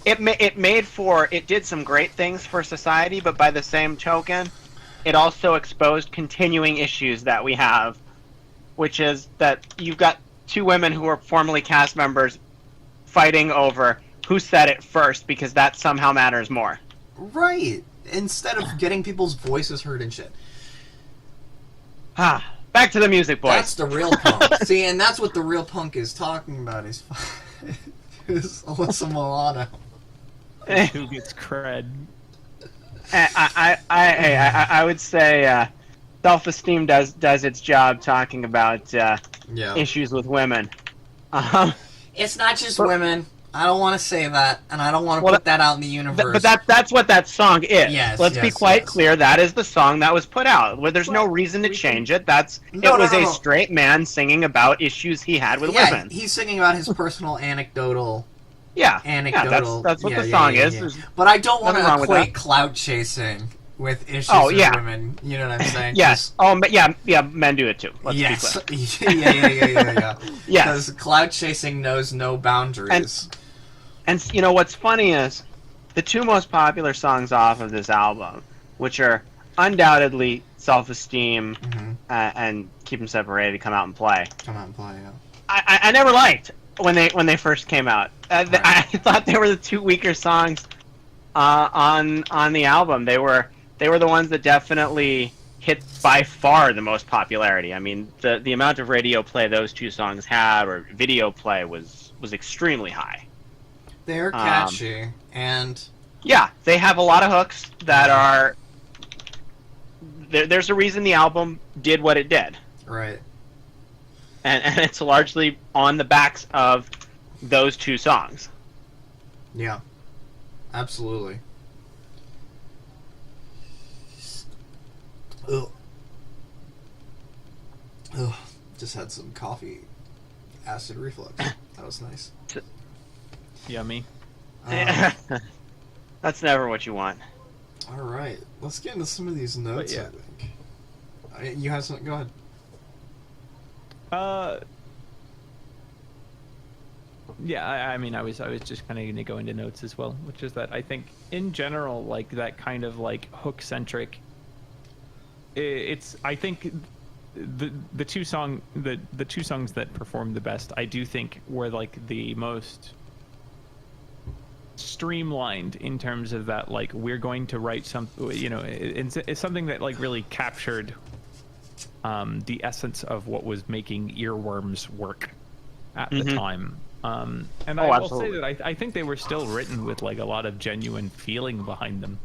It did some great things for society, but by the same token, it also exposed continuing issues that we have, which is that you've got two women who were formerly cast members fighting over who said it first, because that somehow matters more. Right. Instead of getting people's voices heard and shit. Back to the music, boys. That's the real punk. See, and that's what the real punk is talking about. Is Alyssa Milano. Who gets cred? I would say self-esteem does its job talking about issues with women. It's not just women. I don't want to say that, and I don't want to put that out in the universe. But that's what that song is. Yes, Let's be quite clear. That is the song that was put out. Where there's no reason to change it. It was a straight man singing about issues he had with women. He's singing about his personal anecdotal. Yeah, that's what the song is. But I don't want to equate clout chasing with issues with women. You know what I'm saying? Yes. Men do it too. Let's be clear. Yeah. Yes. Because clout chasing knows no boundaries. And you know what's funny is the two most popular songs off of this album, which are undoubtedly Self-Esteem and Keep 'Em Separated, Come Out and Play. Yeah. I never liked when they first came out. I thought they were the two weaker songs on the album. They were the ones that definitely hit by far the most popularity. I mean, the amount of radio play those two songs had, or video play, was extremely high. They're catchy, and yeah, they have a lot of hooks that are. There's a reason the album did what it did. Right. And it's largely on the backs of those two songs. Yeah, absolutely. Ugh. Just had some coffee acid reflux. That was nice. Yummy. That's never what you want. All right, let's get into some of these notes. Yeah. I think you have something. Go ahead. Yeah, I mean, I was just kind of going to go into notes as well, which is that I think in general, like that kind of like hook centric. I think the two songs that performed the best, I do think, were like the most streamlined in terms of that, like, we're going to write something, you know, it's something that like really captured the essence of what was making earworms work at the time. And I will say that I think they were still written with like a lot of genuine feeling behind them,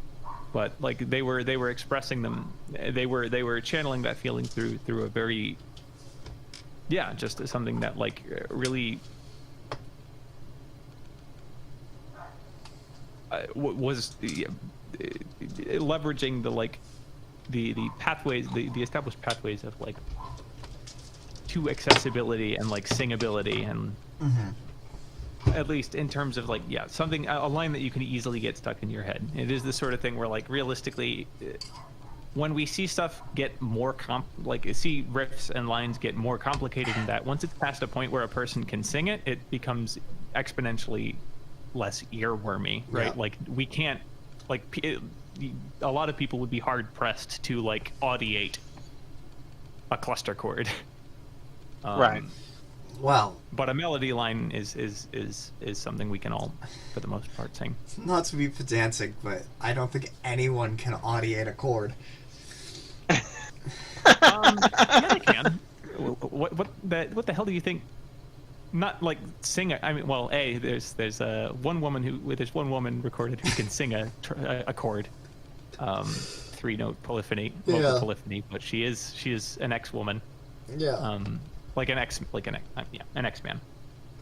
but like they were expressing them, they were channeling that feeling through a very, just something that like really was leveraging the like the pathways, the established pathways of like to accessibility and like singability, and at least in terms of like something, a line that you can easily get stuck in your head. It is the sort of thing where like realistically, when we see stuff get more see riffs and lines get more complicated than that, once it's past a point where a person can sing it, it becomes exponentially less earwormy, right? Yeah. Like we can't, like a lot of people would be hard pressed to like audiate a cluster chord. Right. Well, but a melody line is something we can all, for the most part, sing. Not to be pedantic, but I don't think anyone can audiate a chord. Yeah, they can. What the hell do you think? Not like sing. I mean, well, there's one woman recorded who can sing a chord, 3-note polyphony, vocal polyphony, but she is an ex-woman. Yeah. An ex-man.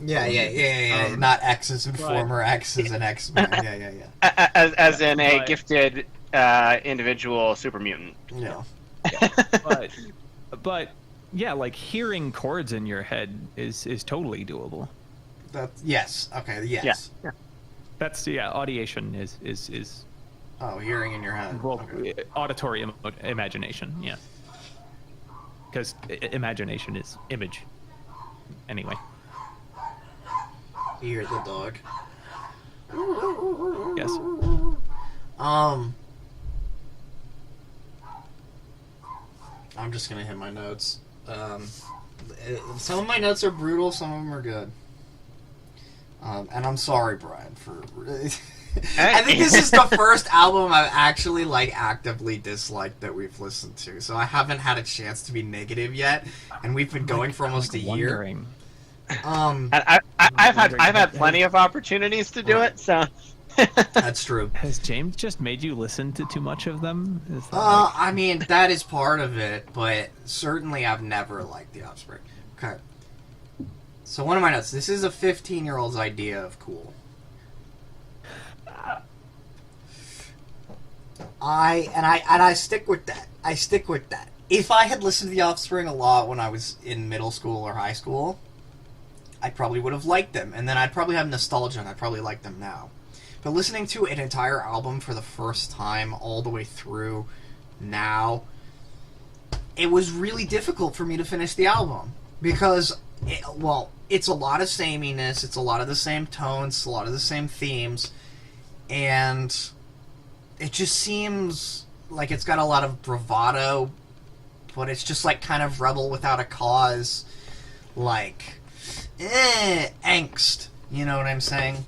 Yeah. Not X as in former X as an X-man. Yeah. As in a gifted individual super mutant. Yeah. But yeah, like hearing chords in your head is totally doable. Yes. Okay. Yes. Yeah. That's audiation is Oh, hearing in your head. Okay. auditory imagination. Yeah, because imagination is image. Anyway. You hear the dog. Yes. I'm just gonna hit my notes. Some of my notes are brutal, some of them are good. And I'm sorry, Brian, for. I think this is the first album I've actually actively disliked that we've listened to, so I haven't had a chance to be negative yet, and we've been going for almost a year. And I've had plenty of opportunities to do it, so. That's true. Has James just made you listen to too much of them? I mean, that is part of it, but certainly I've never liked the Offspring. Okay. So one of my notes. This is a 15-year-old's idea of cool. I stick with that. I stick with that. If I had listened to the Offspring a lot when I was in middle school or high school, I probably would have liked them, and then I'd probably have nostalgia, and I'd probably like them now. But listening to an entire album for the first time, all the way through now, it was really difficult for me to finish the album. Because, it's a lot of sameness, it's a lot of the same tones, a lot of the same themes, and it just seems like it's got a lot of bravado, but it's just kind of rebel without a cause, angst. You know what I'm saying?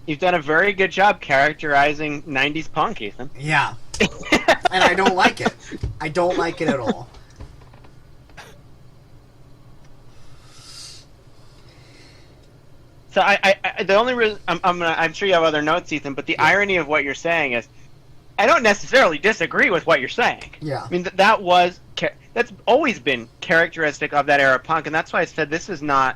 You've done a very good job characterizing 90s punk, Ethan. Yeah. And I don't like it. I don't like it at all. So the only reason I'm sure you have other notes, Ethan, but the irony of what you're saying is, I don't necessarily disagree with what you're saying. Yeah. I mean that's always been characteristic of that era punk, and that's why I said this is not.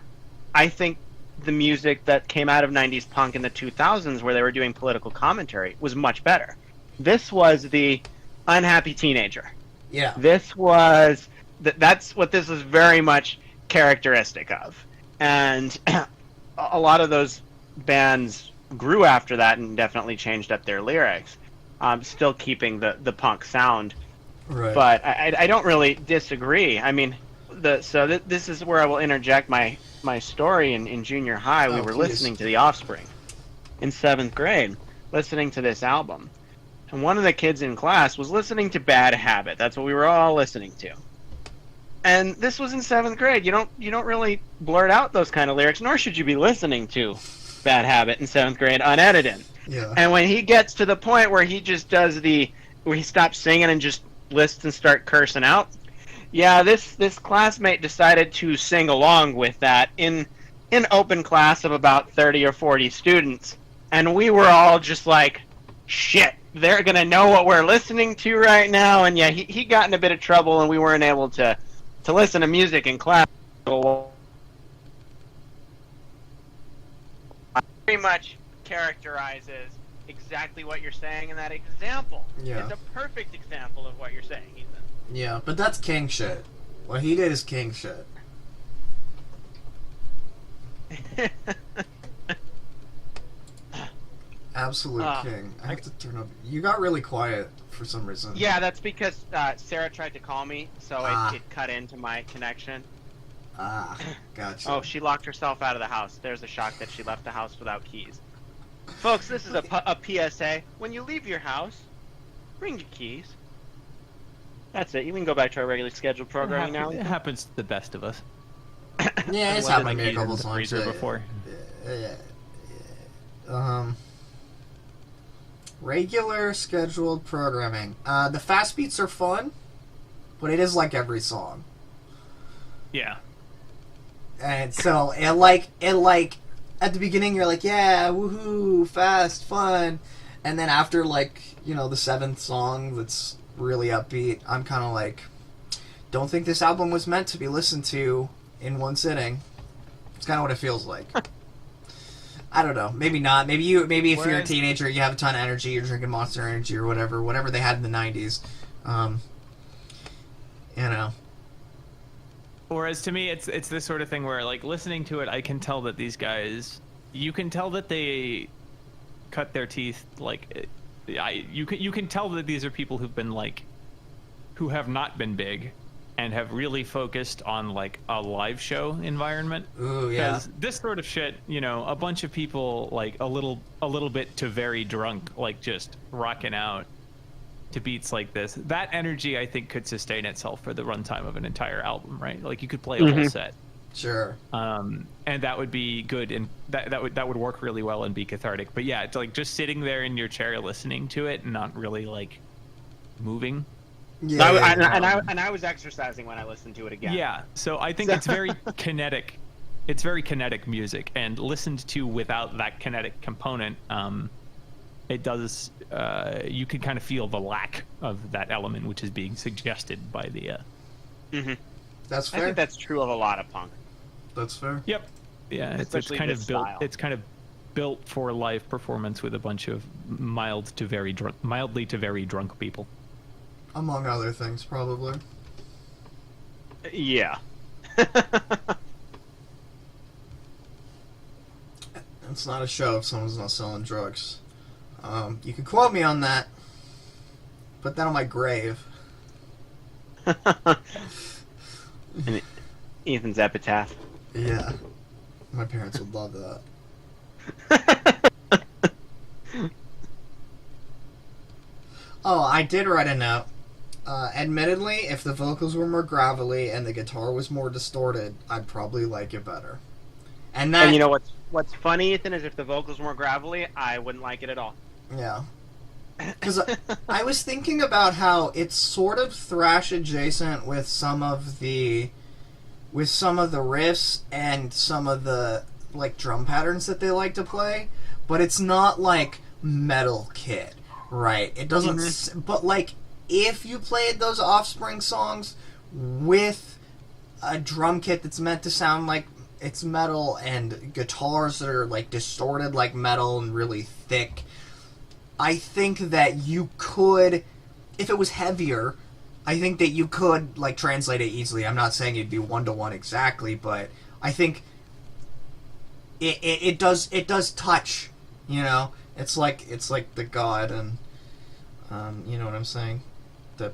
I think the music that came out of 90s punk in the 2000s, where they were doing political commentary, was much better. This was the unhappy teenager. Yeah. This was that's what this was very much characteristic of, and a lot of those bands grew after that and definitely changed up their lyrics, still keeping the punk sound. Right. But I don't really disagree. I mean, this is where I will interject my story. In junior high, we were listening to the Offspring in 7th grade, listening to this album. And one of the kids in class was listening to Bad Habit. That's what we were all listening to. And this was in 7th grade. You don't really blurt out those kind of lyrics, nor should you be listening to Bad Habit in 7th grade unedited. Yeah. And when he gets to the point where he just does where he stops singing and just lists and start cursing out, yeah, this classmate decided to sing along with that in open class of about 30 or 40 students. And we were all just like, shit, they're going to know what we're listening to right now. And yeah, he got in a bit of trouble, and we weren't able to listen to music in class. Very much characterizes exactly what you're saying in that example. Yeah. It's a perfect example of what you're saying, Ethan. Yeah, but that's king shit. What he did is king shit. Absolute king. I have to turn up. You got really quiet for some reason. Yeah, that's because Sarah tried to call me, so it cut into my connection. Gotcha. Oh, she locked herself out of the house. There's a shock that she left the house without keys. Folks, this is a PSA. When you leave your house, bring your keys. That's it. You can go back to our regularly scheduled programming now. It happens to the best of us. Yeah, it's happened to me a couple times before. Regular scheduled programming. The fast beats are fun, but it is like every song. Yeah. And so it like at the beginning you're like, yeah, woohoo, fast, fun, and then after the 7th song that's really upbeat, I'm kind of like, don't think this album was meant to be listened to in one sitting. It's kind of what it feels like. I don't know. Maybe not. Maybe if you're a teenager, you have a ton of energy, you're drinking Monster Energy or whatever they had in the 90s. You know. Whereas to me, it's this sort of thing where, listening to it, I can tell that these guys you can tell that they cut their teeth. Like, you can tell that these are people who have not been big, and have really focused on like a live show environment. Ooh, yeah. Because this sort of shit, a bunch of people like a little bit to very drunk, like just rocking out to beats like this. That energy, I think, could sustain itself for the runtime of an entire album, right? Like you could play a whole set. Sure. And that would be good, and that would work really well and be cathartic. But yeah, it's like just sitting there in your chair listening to it and not really like moving. Yeah, and I was exercising when I listened to it again. Yeah, so I think it's very kinetic. It's very kinetic music, and listened to without that kinetic component, it does. You can kind of feel the lack of that element, which is being suggested by the. That's fair. I think that's true of a lot of punk. That's fair. Yep. Yeah, it's kind of built. It's kind of built for live performance with a bunch of mildly to very drunk people. Among other things, probably. Yeah. It's not a show if someone's not selling drugs. You can quote me on that. Put that on my grave. And Ethan's epitaph. Yeah. My parents would love that. Oh, I did write a note. Admittedly, if the vocals were more gravelly and the guitar was more distorted, I'd probably like it better. And you know what's funny, Ethan, is if the vocals were more gravelly, I wouldn't like it at all. Yeah. Because I was thinking about how it's sort of thrash adjacent with some of the riffs and some of the like drum patterns that they like to play, but it's not like Metal Kit, right? It doesn't. But like, if you played those Offspring songs with a drum kit that's meant to sound like it's metal and guitars that are like distorted like metal and really thick, I think that you could, if it was heavier, I think that you could like translate it easily. I'm not saying it'd be 1-to-1 exactly, but I think it does touch, It's like the God, and you know what I'm saying?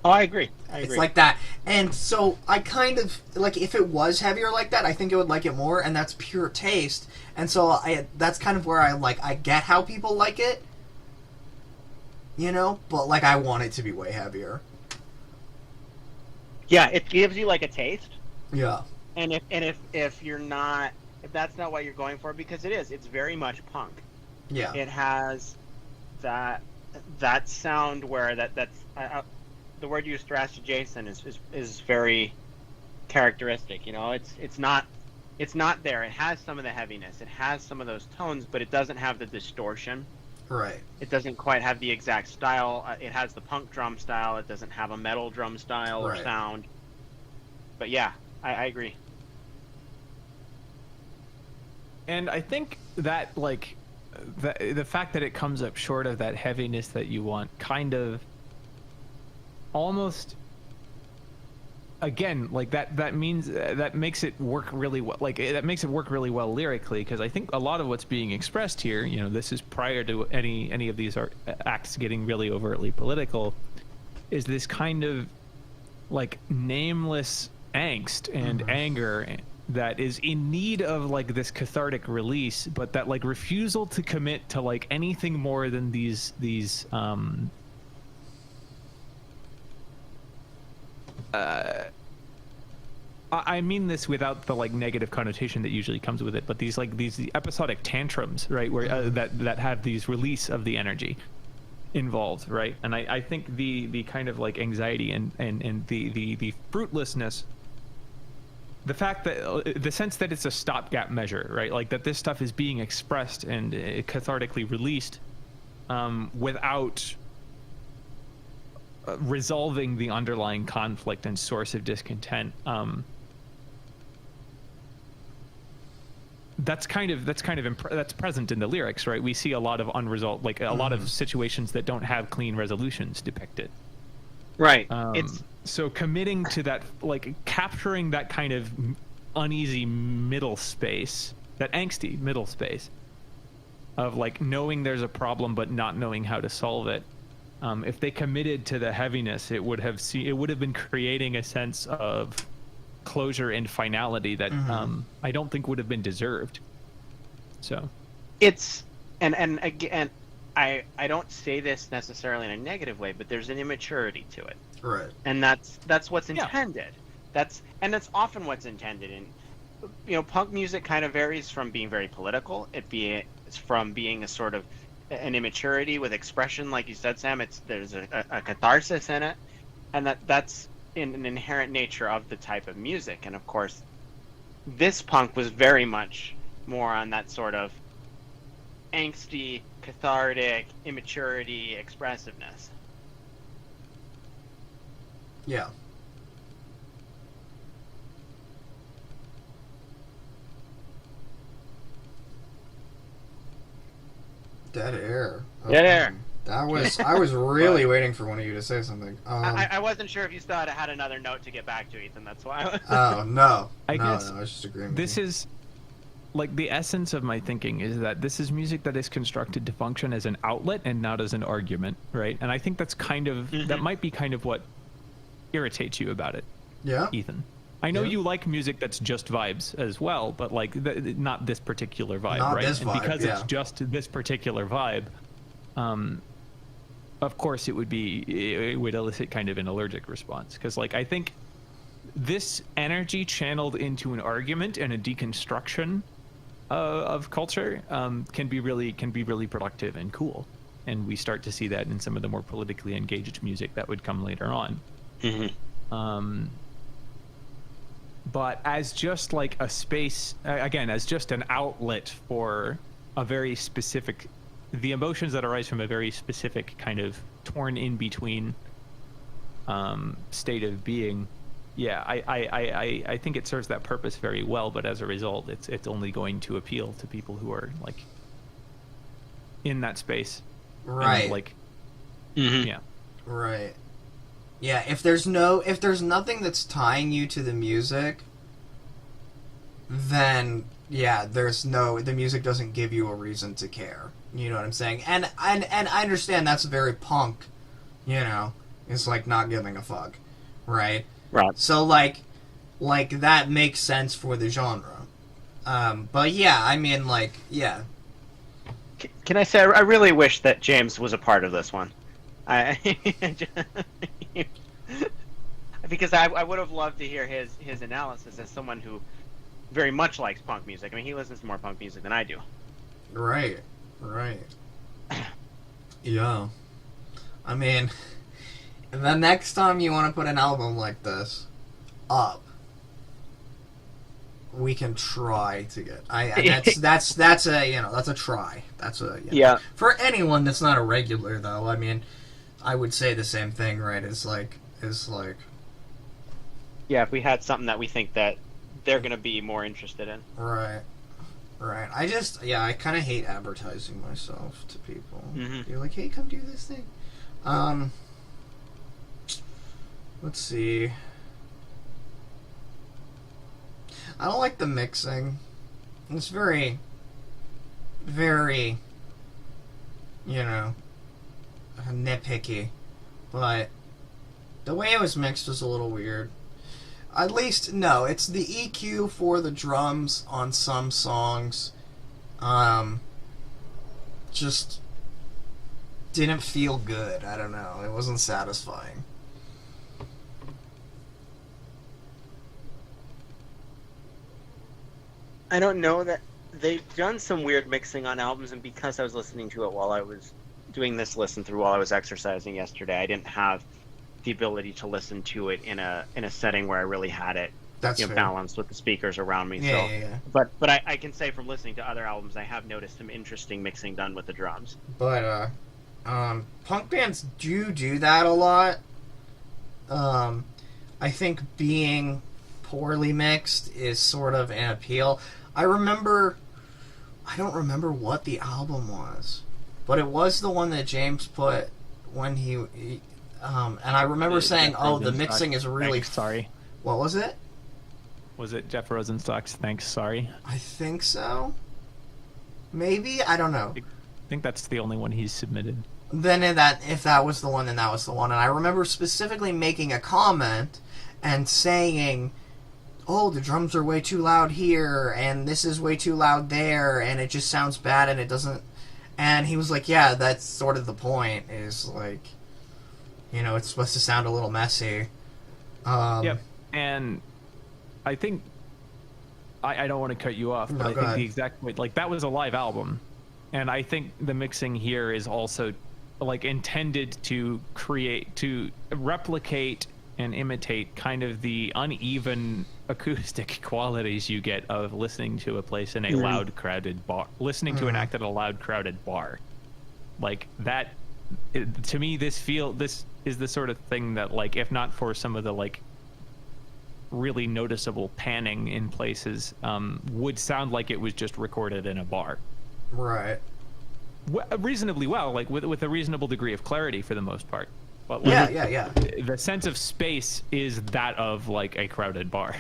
I agree. It's like that. And so I kind of, like, if it was heavier like that, I think I would like it more, and that's pure taste. And so that's kind of where I get how people like it, but, like, I want it to be way heavier. Yeah, it gives you, like, a taste. Yeah. And if you're not, if that's not what you're going for, because it's very much punk. Yeah. It has that sound where that's the word used, thrash adjacent, is very characteristic. It's not there. It has some of the heaviness. It has some of those tones, but it doesn't have the distortion. Right. It doesn't quite have the exact style. It has the punk drum style. It doesn't have a metal drum style or sound. But yeah, I agree. And I think that, like, the fact that it comes up short of that heaviness that you want kind of almost, again, like that means that makes it work really well. Like, that makes it work really well lyrically, because I think a lot of what's being expressed here, this is prior to any of these acts getting really overtly political, is this kind of like nameless angst and anger that is in need of like this cathartic release, but that like refusal to commit to like anything more than these I mean this without the like negative connotation that usually comes with it, but these episodic tantrums, right, where that have these release of the energy involved, right? And I think the kind of like anxiety and the fruitlessness, the fact that the sense that it's a stopgap measure, right? Like that this stuff is being expressed and cathartically released without resolving the underlying conflict and source of discontent. That's present in the lyrics, right? We see a lot of unresolved, like a lot of situations that don't have clean resolutions depicted. Right. So committing to that, like capturing that kind of uneasy middle space, that angsty middle space, of like knowing there's a problem but not knowing how to solve it. If they committed to the heaviness, it would have been creating a sense of closure and finality that I don't think would have been deserved. So it's and again, I don't say this necessarily in a negative way, but there's an immaturity to it, Right. and that's what's intended. That's often what's intended. And punk music kind of varies from being very political. It's from being a sort of an immaturity with expression, like you said, Sam. There's a catharsis in it, and that's an inherent nature of the type of music. And of course, this punk was very much more on that sort of angsty, cathartic, immaturity, expressiveness. Yeah. Dead air. Dead air. I was really waiting for one of you to say something. I wasn't sure if you still had another note to get back to, Ethan. That's why. Oh no. I guess I was just agreeing. With this you. is like the essence of my thinking is that this is music that is constructed to function as an outlet and not as an argument, right? And I think that's kind of that might be kind of what irritates you about it, Yeah. Ethan. I know Yeah. you like music that's just vibes as well, but like not this particular vibe, Not right? this and vibe, because yeah. it's just this particular vibe, of course it would elicit kind of an allergic response, because like I think this energy channeled into an argument and a deconstruction of culture can be really productive and cool, and we start to see that in some of the more politically engaged music that would come later on. But as just like a space, again, as just an outlet for a very specific, the emotions that arise from a very specific kind of torn in between state of being. Yeah, I think it serves that purpose very well, but as a result, it's only going to appeal to people who are like in that space, Right. And, like, yeah, Right. Yeah, if there's nothing that's tying you to the music, then yeah, the music doesn't give you a reason to care. You know what I'm saying? And I understand that's very punk, it's like not giving a fuck, right? Right. So like that makes sense for the genre. But yeah, I mean like, yeah. Can I say I really wish that James was a part of this one. Because I would have loved to hear his analysis as someone who very much likes punk music. I mean, he listens to more punk music than I do. Right. Yeah. I mean, the next time you want to put an album like this up, we can try to get. That's a try. That's a Yeah. For anyone that's not a regular though, I mean, I would say the same thing, right? It's like. Yeah, if we had something that we think that they're gonna be more interested in. Right. I kind of hate advertising myself to people. You're like, hey, come do this thing. Let's see. I don't like the mixing. It's very, very, nitpicky. But the way it was mixed was a little weird. At least, no, it's the EQ for the drums on some songs. Just didn't feel good. I don't know. It wasn't satisfying. I don't know that they've done some weird mixing on albums, and because I was listening to it while I was doing this listen through while I was exercising yesterday, I didn't have the ability to listen to it in a setting where I really had it balanced with the speakers around me. Yeah. But I can say from listening to other albums, I have noticed some interesting mixing done with the drums. But punk bands do that a lot. I think being poorly mixed is sort of an appeal. I don't remember what the album was, but it was the one that James put when he and I remember saying, "Oh, the mixing is really sorry." What was it? Was it Jeff Rosenstock's Thanks Sorry? I think so. Maybe, I don't know. think that's the only one he's submitted. Then if that was the one, then that was the one. And I remember specifically making a comment and saying, oh, the drums are way too loud here, and this is way too loud there, and it just sounds bad, and it doesn't... And he was like, yeah, that's sort of the point, is, like, you know, it's supposed to sound a little messy. Yep, and I think... I don't want to cut you off, but I think the exact point... Like, that was a live album, and I think the mixing here is also, like, intended to replicate and imitate kind of the uneven acoustic qualities you get of listening to a place in a loud, crowded bar. Listening to an act at a loud, crowded bar. Like, that... to me, this is the sort of thing that, like, if not for some of the, like, really noticeable panning in places, would sound like it was just recorded in a bar. Right. Reasonably well, like, with a reasonable degree of clarity for the most part. But yeah. The sense of space is that of, like, a crowded bar,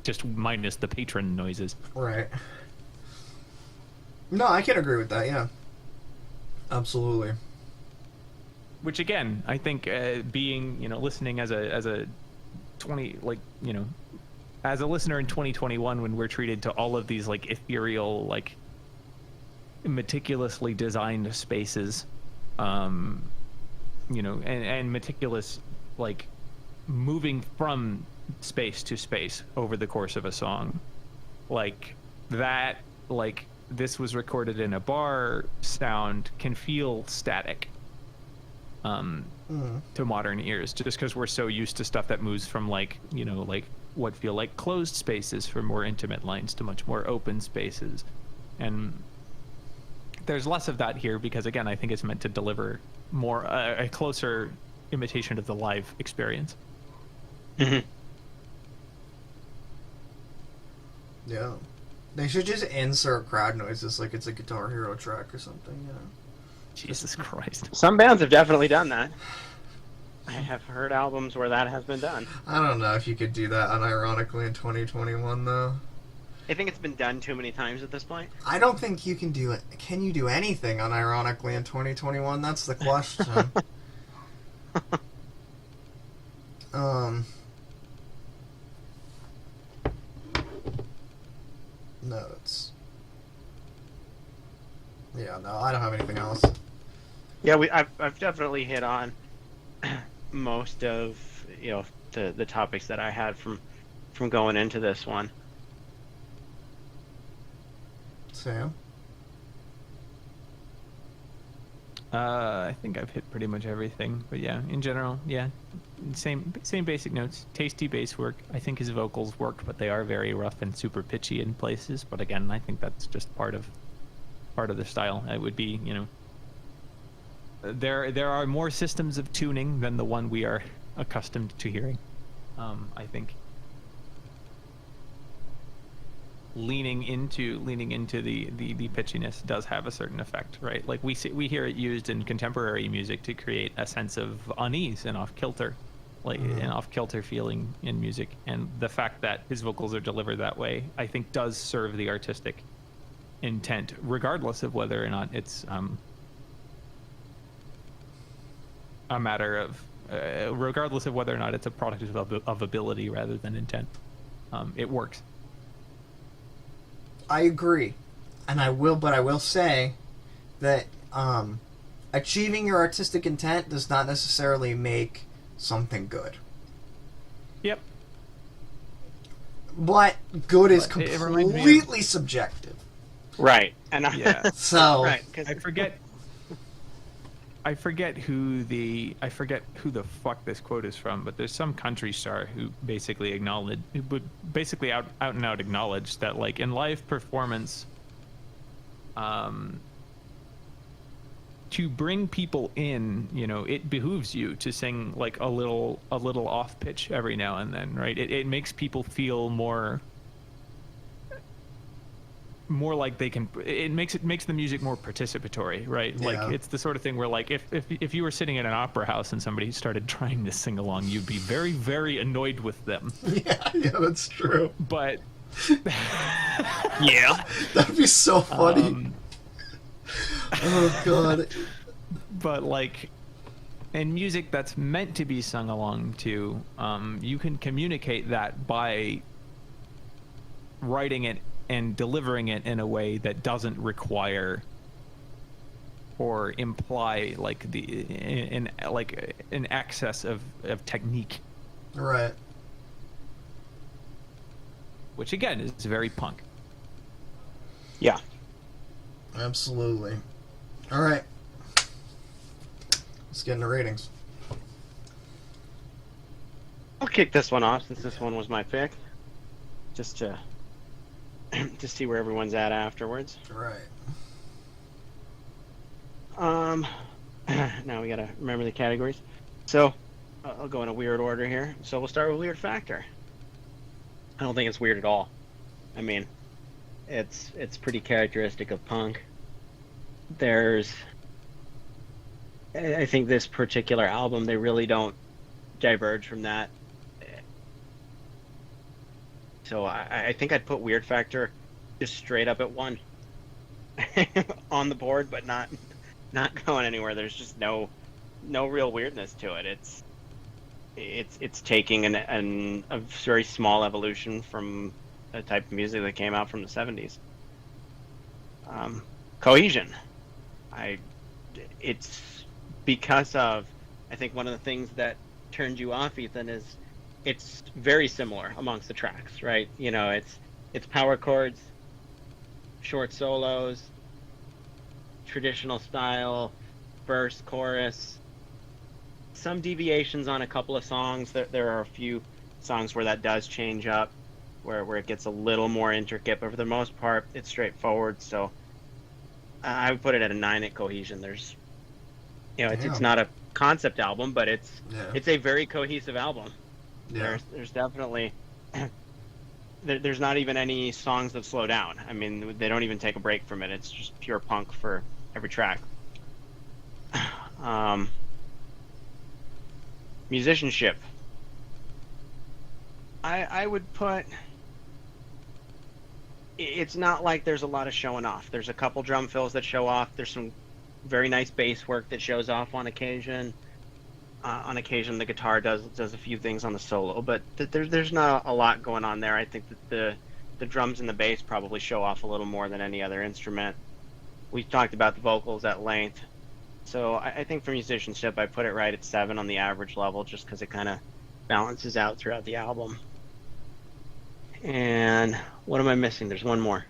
just minus the patron noises. Right. No, I can agree with that. Yeah. Absolutely. Which again, I think, being, you know, listening as a 20, like, you know, as a listener in 2021, when we're treated to all of these, like, ethereal, like, meticulously designed spaces, you know, and meticulous, like, moving from space to space over the course of a song, like that, like, this was recorded in a bar sound can feel static to modern ears, just because we're so used to stuff that moves from, like, you know, like what feel like closed spaces for more intimate lines to much more open spaces. And there's less of that here because, again, I think it's meant to deliver more a closer imitation of the live experience. Yeah. They should just insert crowd noises like it's a Guitar Hero track or something, you know? Jesus Christ. Some bands have definitely done that. I have heard albums where that has been done. I don't know if you could do that unironically in 2021, though. I think it's been done too many times at this point. I don't think you can do it. Can you do anything unironically in 2021? That's the question. Notes. Yeah, no, I don't have anything else. Yeah, I've definitely hit on most of, you know, the topics that I had from going into this one. Sam? I think I've hit pretty much everything, but yeah, in general, yeah, same basic notes. Tasty bass work. I think his vocals work, but they are very rough and super pitchy in places. But again, I think that's just part of the style. It would be, you know, there are more systems of tuning than the one we are accustomed to hearing. I think leaning into the pitchiness does have a certain effect, right? Like we hear it used in contemporary music to create a sense of unease and off kilter, like an off kilter feeling in music. And the fact that his vocals are delivered that way, I think, does serve the artistic intent, regardless of whether or not it's a matter of regardless of whether or not it's a product of ability rather than intent. It works. I agree, and I will say that achieving your artistic intent does not necessarily make something good. Yep. But good is completely subjective. Right, and yeah. So right, I forget who the fuck this quote is from, but there's some country star who basically out and out acknowledge that, like, in live performance, to bring people in, you know, it behooves you to sing like a little off pitch every now and then, right? It makes people feel more like they can. It makes the music more participatory, right? Yeah. Like, it's the sort of thing where, like, if you were sitting in an opera house and somebody started trying to sing along, you'd be very, very annoyed with them. Yeah, that's true. But yeah, that'd be so funny. Oh god. But like in music that's meant to be sung along to, you can communicate that by writing it and delivering it in a way that doesn't require or imply like an excess of technique, Right. which again is very punk. Yeah. Absolutely. All right. Let's get into ratings. I'll kick this one off since this one was my pick, just to see where everyone's at afterwards. Right. Now we gotta remember the categories. So I'll go in a weird order here. So we'll start with weird factor. I don't think it's weird at all. I mean, it's pretty characteristic of punk. I think this particular album, they really don't diverge from that. So I think I'd put weird factor just straight up at 1 on the board, but not going anywhere. There's just no real weirdness to it. It's taking a very small evolution from a type of music that came out from the 70s. Cohesion. It's because of, I think one of the things that turned you off, Ethan, is it's very similar amongst the tracks, right? You know, it's power chords, short solos, traditional style, verse, chorus, some deviations on a couple of songs. There are a few songs where that does change up, where it gets a little more intricate, but for the most part, it's straightforward. So I would put it at a 9 at Cohesion. There's, it's not a concept album, but it's a very cohesive album. Yeah. There's definitely there's not even any songs that slow down. I mean, they don't even take a break from it. It's just pure punk for every track. Musicianship. I would put, it's not like there's a lot of showing off. There's a couple drum fills that show off. There's some very nice bass work that shows off on occasion. On occasion, the guitar does a few things on the solo, but there's not a lot going on there. I think that the drums and the bass probably show off a little more than any other instrument. We talked about the vocals at length, so I think for musicianship, I put it right at 7 on the average level, just because it kind of balances out throughout the album. And what am I missing? There's one more.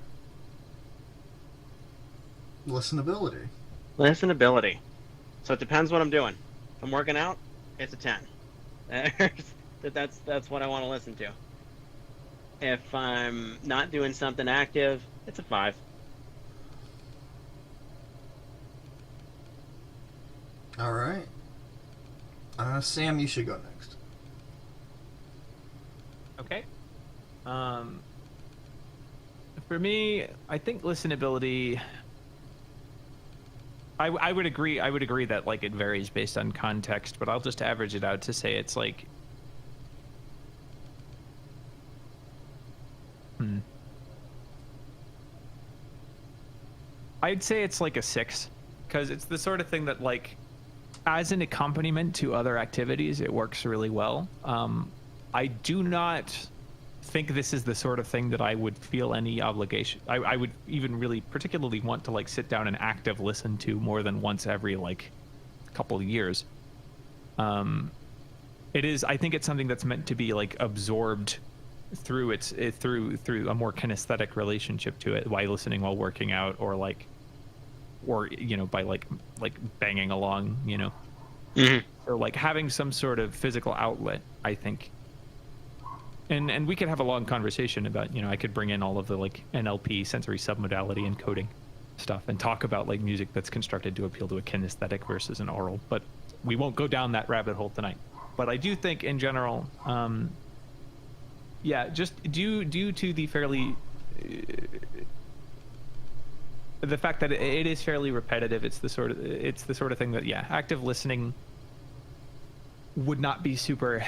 Listenability. Listenability. So it depends what I'm doing. If I'm working out, it's a 10. That's what I want to listen to. If I'm not doing something active, it's a 5. All right. Sam, you should go next. Okay. For me, I think listenability. I would agree. I would agree that like it varies based on context, but I'll just average it out to say it's like. I'd say it's like a 6, because it's the sort of thing that like, as an accompaniment to other activities, it works really well. I do not think this is the sort of thing that I would feel any obligation. I would even really particularly want to like sit down and active listen to more than once every like couple of years. It is. I think it's something that's meant to be like absorbed through through a more kinesthetic relationship to it, while listening while working out, or by like banging along, or like having some sort of physical outlet, I think. And we could have a long conversation about, I could bring in all of the like NLP, sensory submodality encoding stuff, and talk about like music that's constructed to appeal to a kinesthetic versus an oral, but we won't go down that rabbit hole tonight. But I do think in general, just due to the fairly the fact that it is fairly repetitive, it's the sort of thing that active listening would not be super.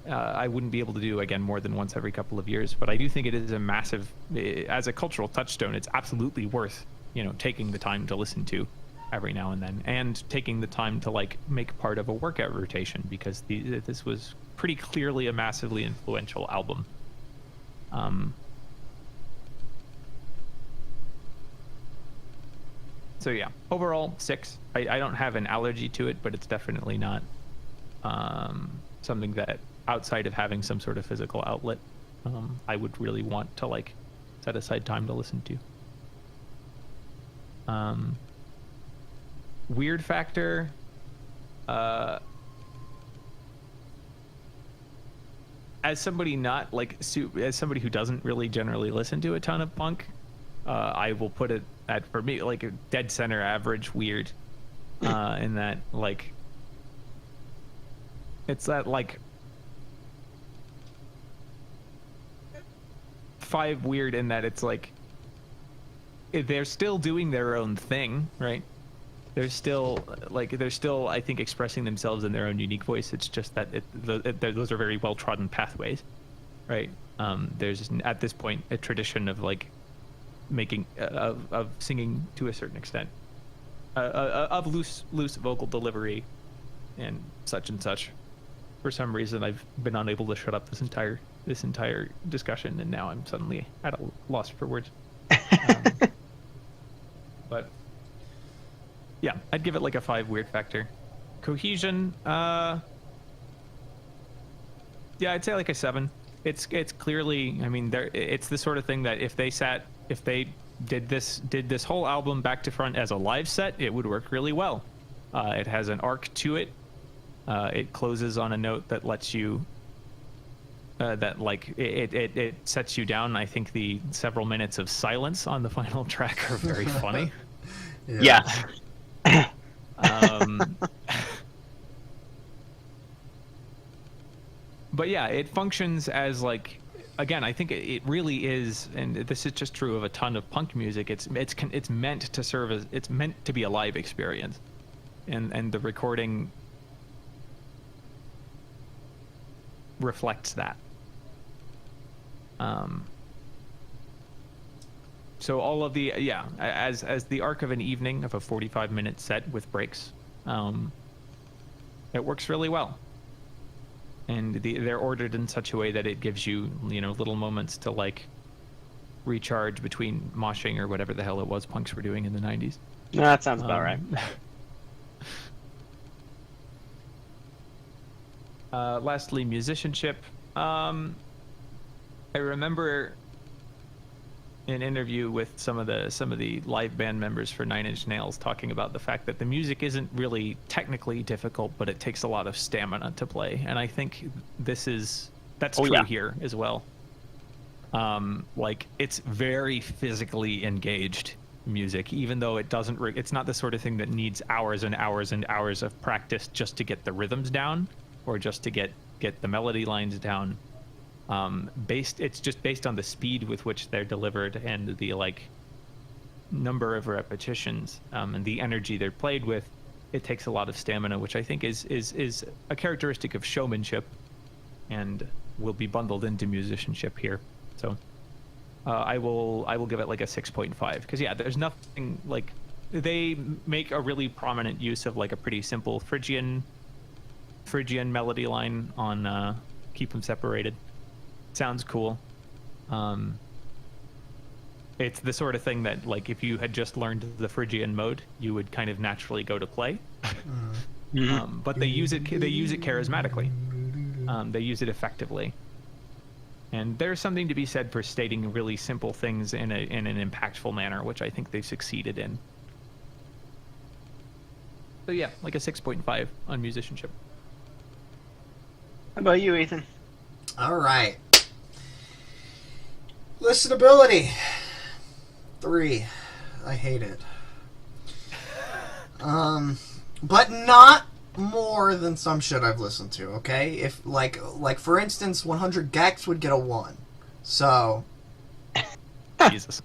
I wouldn't be able to do again more than once every couple of years, but I do think it is a massive, as a cultural touchstone, it's absolutely worth taking the time to listen to. every now and then, and taking the time to like make part of a workout rotation, because this was pretty clearly a massively influential album. So yeah, overall 6. I don't have an allergy to it, but it's definitely not something that, outside of having some sort of physical outlet, I would really want to like set aside time to listen to. Weird factor, as somebody not like as somebody who doesn't really generally listen to a ton of punk, I will put it at, for me, like a dead center average weird, in that like it's that like 5 weird, in that it's like they're still doing their own thing, right? They're still I think expressing themselves in their own unique voice. It's just that those are very well trodden pathways, right? There's at this point a tradition of like making of singing to a certain extent, of loose vocal delivery and such. For some reason, I've been unable to shut up this entire discussion, and now I'm suddenly at a loss for words. But yeah, I'd give it like a 5 weird factor. Cohesion, yeah, I'd say like a 7. It's clearly, I mean, it's the sort of thing that if they did this whole album back to front as a live set, it would work really well. It has an arc to it. It closes on a note that lets you that like it sets you down. I think the several minutes of silence on the final track are very funny. Yeah. But yeah, it functions as like, again, I think it really is, and this is just true of a ton of punk music. It's meant to serve as, it's meant to be a live experience, and the recording reflects that. So all of the as the arc of an evening of a 45-minute set with breaks, it works really well. And they're ordered in such a way that it gives you, little moments to like recharge between moshing or whatever the hell it was punks were doing in the 90s. No, that sounds about right. Lastly, musicianship. I remember an interview with some of the live band members for Nine Inch Nails talking about the fact that the music isn't really technically difficult, but it takes a lot of stamina to play, and I think that's true here as well. Like, it's very physically engaged music, even though it's not the sort of thing that needs hours and hours and hours of practice just to get the rhythms down or just to get the melody lines down. It's just based on the speed with which they're delivered and the like number of repetitions, and the energy they're played with. It takes a lot of stamina, which I think is a characteristic of showmanship and will be bundled into musicianship here. So I will give it like a 6.5, because there's nothing like, they make a really prominent use of like a pretty simple Phrygian melody line on Keep 'Em Separated. Sounds cool. It's the sort of thing that, like, if you had just learned the Phrygian mode, you would kind of naturally go to play. But they use it charismatically. They use it effectively. And there's something to be said for stating really simple things in an impactful manner, which I think they succeeded in. So yeah, like a 6.5 on musicianship. How about you, Ethan? All right. Listenability. 3. I hate it. But not more than some shit I've listened to, okay? If like for instance, 100 Gex would get a 1. So Jesus.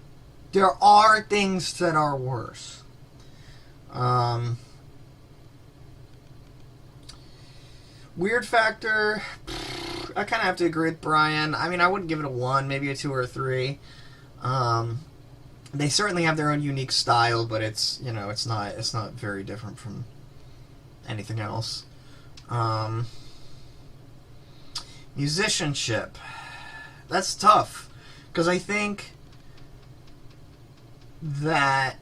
There are things that are worse. Weird factor, I kind of have to agree with Brian. I mean, I wouldn't give it a 1, maybe a 2 or a 3. they certainly have their own unique style, but it's it's not very different from anything else. Um, musicianship, that's tough because I think that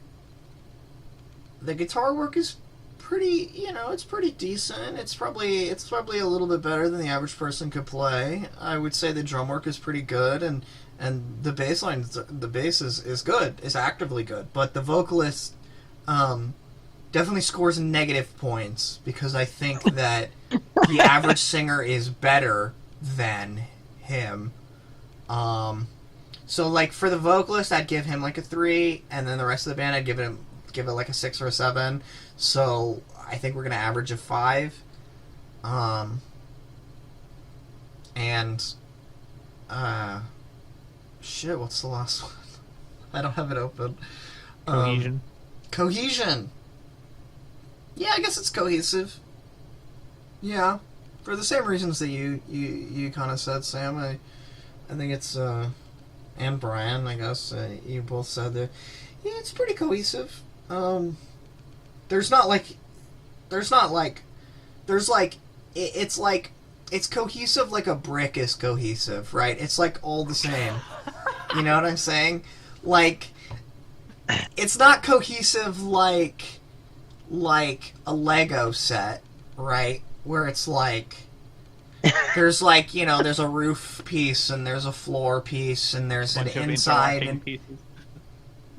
the guitar work is pretty, it's pretty decent. It's probably a little bit better than the average person could play. I would say the drum work is pretty good, and the bass line, the bass is good, is actively good. But the vocalist definitely scores negative points because I think that the average singer is better than him. So like for the vocalist, I'd give him like a 3, and then the rest of the band, I'd give it like a 6 or a 7. So I think we're gonna average a 5. And shit, what's the last one? I don't have it open. Cohesion. Yeah, I guess it's cohesive. Yeah, for the same reasons that you kind of said, Sam. I think it's and Brian, I guess you both said that. Yeah, it's pretty cohesive. There's it's cohesive like a brick is cohesive, right? It's like all the same. You know what I'm saying? Like, it's not cohesive like a Lego set, right? Where it's like there's like, there's a roof piece and there's a floor piece and there's an inside and pieces.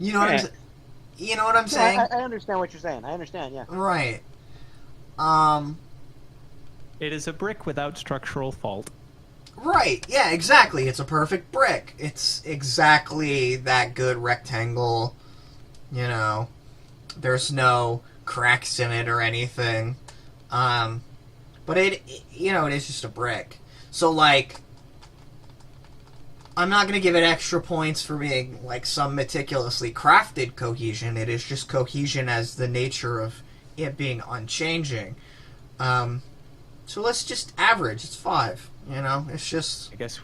you know what I'm saying? I understand what you're saying. I understand, yeah. Right. It is a brick without structural fault. Right, yeah, exactly. It's a perfect brick. It's exactly that good rectangle, There's no cracks in it or anything. But it is just a brick. So, like, I'm not going to give it extra points for being, like, some meticulously crafted cohesion. It is just cohesion as the nature of it being unchanging. So let's just average. It's 5. It's just... I guess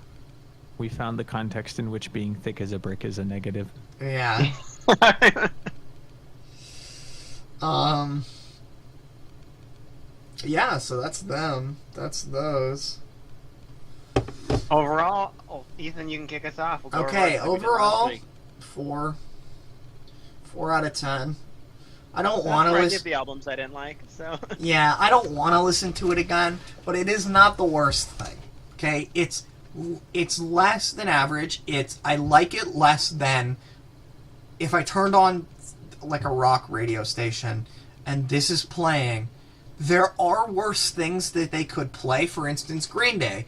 we found the context in which being thick as a brick is a negative. Yeah. Yeah, so that's them. That's those. Overall, Ethan, you can kick us off. We'll go Okay, over what we did last overall, week. 4. 4 out of 10. I don't That's want to where I listen... give the albums I didn't like, so... Yeah, I don't want to listen to it again, but it is not the worst thing. Okay, it's less than average. I like it less than if I turned on like a rock radio station and this is playing. There are worse things that they could play. For instance, Green Day.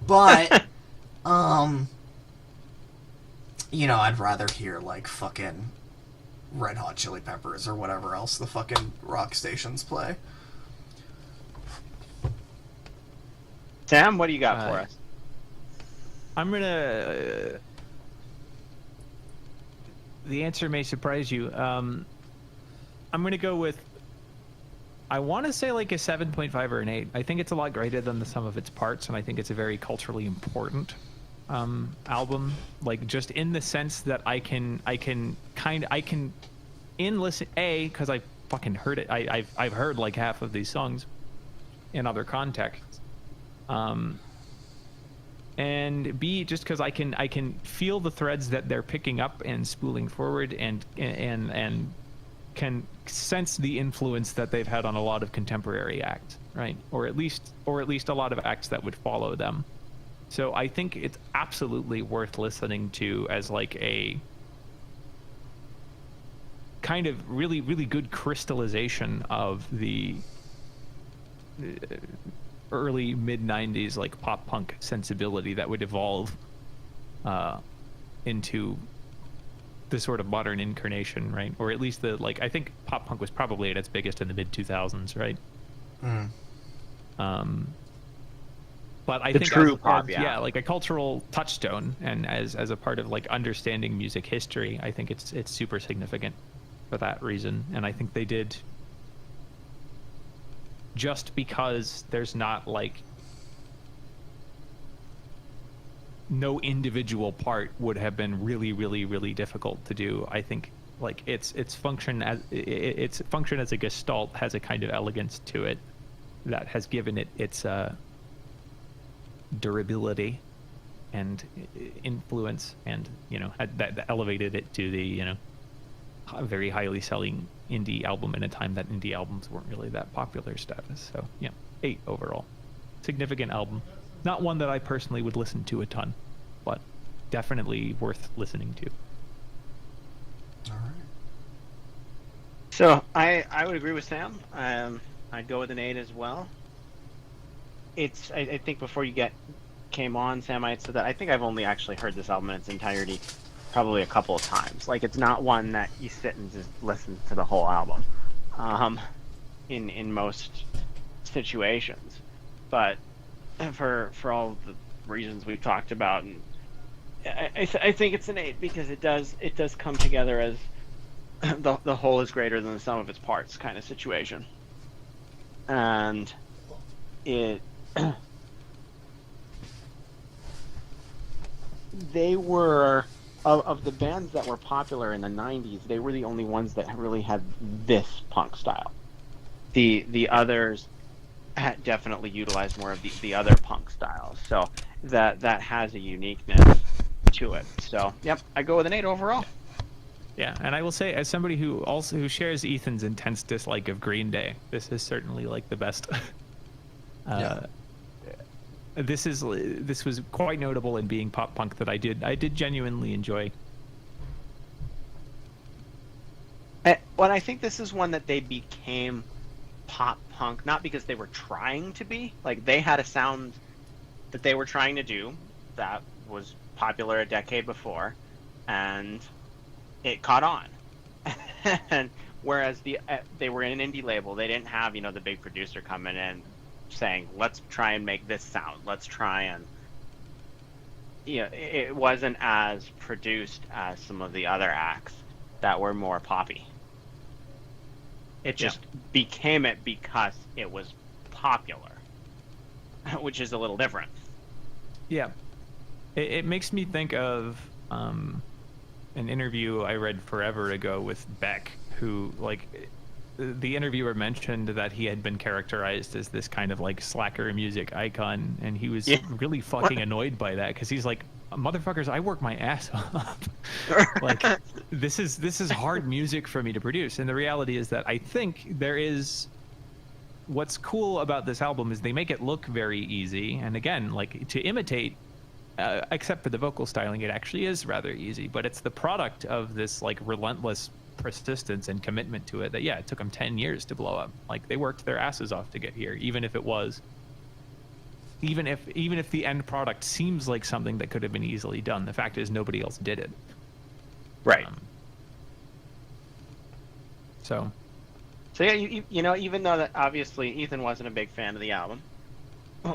But I'd rather hear like fucking Red Hot Chili Peppers or whatever else the fucking rock stations play. Sam, what do you got for us? I'm gonna. The answer may surprise you. I'm gonna go with. I want to say like a 7.5 or an 8. I think it's a lot greater than the sum of its parts, and I think it's a very culturally important album. Like just in the sense that I can listen because I fucking heard it. I've heard like half of these songs in other contexts. And B, just because I can feel the threads that they're picking up and spooling forward, and can sense the influence that they've had on a lot of contemporary acts, right? Or at least a lot of acts that would follow them. So I think it's absolutely worth listening to as like a kind of really, really good crystallization of the early mid-90s like pop punk sensibility that would evolve into the sort of modern incarnation, right? Or at least I think pop punk was probably at its biggest in the mid 2000s, right? But I think true pop, yeah, like a cultural touchstone, and as a part of like understanding music history, I think it's super significant for that reason. And I think they did, just because there's not like no individual part would have been really, really, really difficult to do. I think like its function as a gestalt has a kind of elegance to it that has given it its durability and influence, and that elevated it to the a very highly selling indie album in a time that indie albums weren't really that popular status. So yeah, 8 overall. Significant album. Not one that I personally would listen to a ton, but definitely worth listening to. All right. So I would agree with Sam. I'd go with an 8 as well. I think before you came on, Sam, I had said that I think I've only actually heard this album in its entirety probably a couple of times. Like, it's not one that you sit and just listen to the whole album in most situations. But for all the reasons we've talked about, and I think it's an 8 because it does come together as the whole is greater than the sum of its parts kind of situation. And it they were of the bands that were popular in the 90s, they were the only ones that really had this punk style. The others had definitely utilized more of the other punk styles, so that has a uniqueness to it. So yep, I go with an 8 overall. Yeah, and I will say, as somebody who shares Ethan's intense dislike of Green Day, this is certainly like the best. Yeah. This was quite notable in being pop punk that I did genuinely enjoy. Well, I think this is one that they became pop punk not because they were trying to be. Like, they had a sound that they were trying to do that was popular a decade before, and it caught on. And whereas they were in an indie label, they didn't have the big producer coming in saying, let's try and make this sound, let's try and it wasn't as produced as some of the other acts that were more poppy. It just became it because it was popular, which is a little different. Yeah, it makes me think of an interview I read forever ago with Beck, who, like, the interviewer mentioned that he had been characterized as this kind of like slacker music icon, and he was really fucking annoyed by that, because he's like, motherfuckers, I work my ass off. Like, this is hard music for me to produce. And the reality is that I think there is, what's cool about this album is they make it look very easy, and again, like, to imitate, except for the vocal styling, it actually is rather easy, but it's the product of this like relentless persistence and commitment to it that it took them 10 years to blow up. Like, they worked their asses off to get here, even if the end product seems like something that could have been easily done. The fact is, nobody else did it. Right. So yeah, even though that obviously Ethan wasn't a big fan of the album,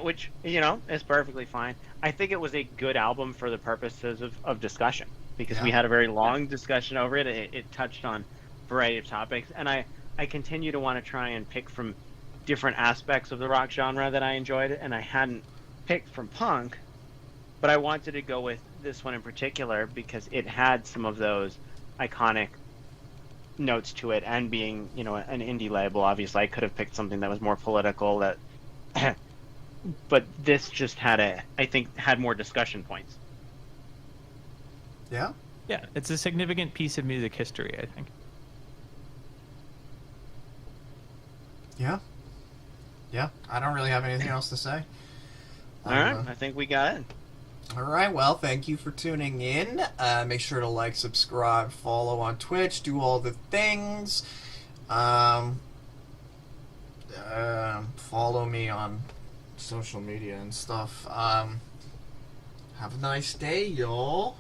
which is perfectly fine, I think it was a good album for the purposes of discussion, because we had a very long discussion over it. It touched on a variety of topics, and I continue to want to try and pick from different aspects of the rock genre that I enjoyed, and I hadn't picked from punk, but I wanted to go with this one in particular because it had some of those iconic notes to it, and being an indie label, obviously I could have picked something that was more political, that but this just had more discussion points. Yeah? Yeah, it's a significant piece of music history, I think. Yeah. Yeah, I don't really have anything else to say. All right, I think we got it. All right, well, thank you for tuning in. Make sure to like, subscribe, follow on Twitch, do all the things. Follow me on social media and stuff. Have a nice day, y'all.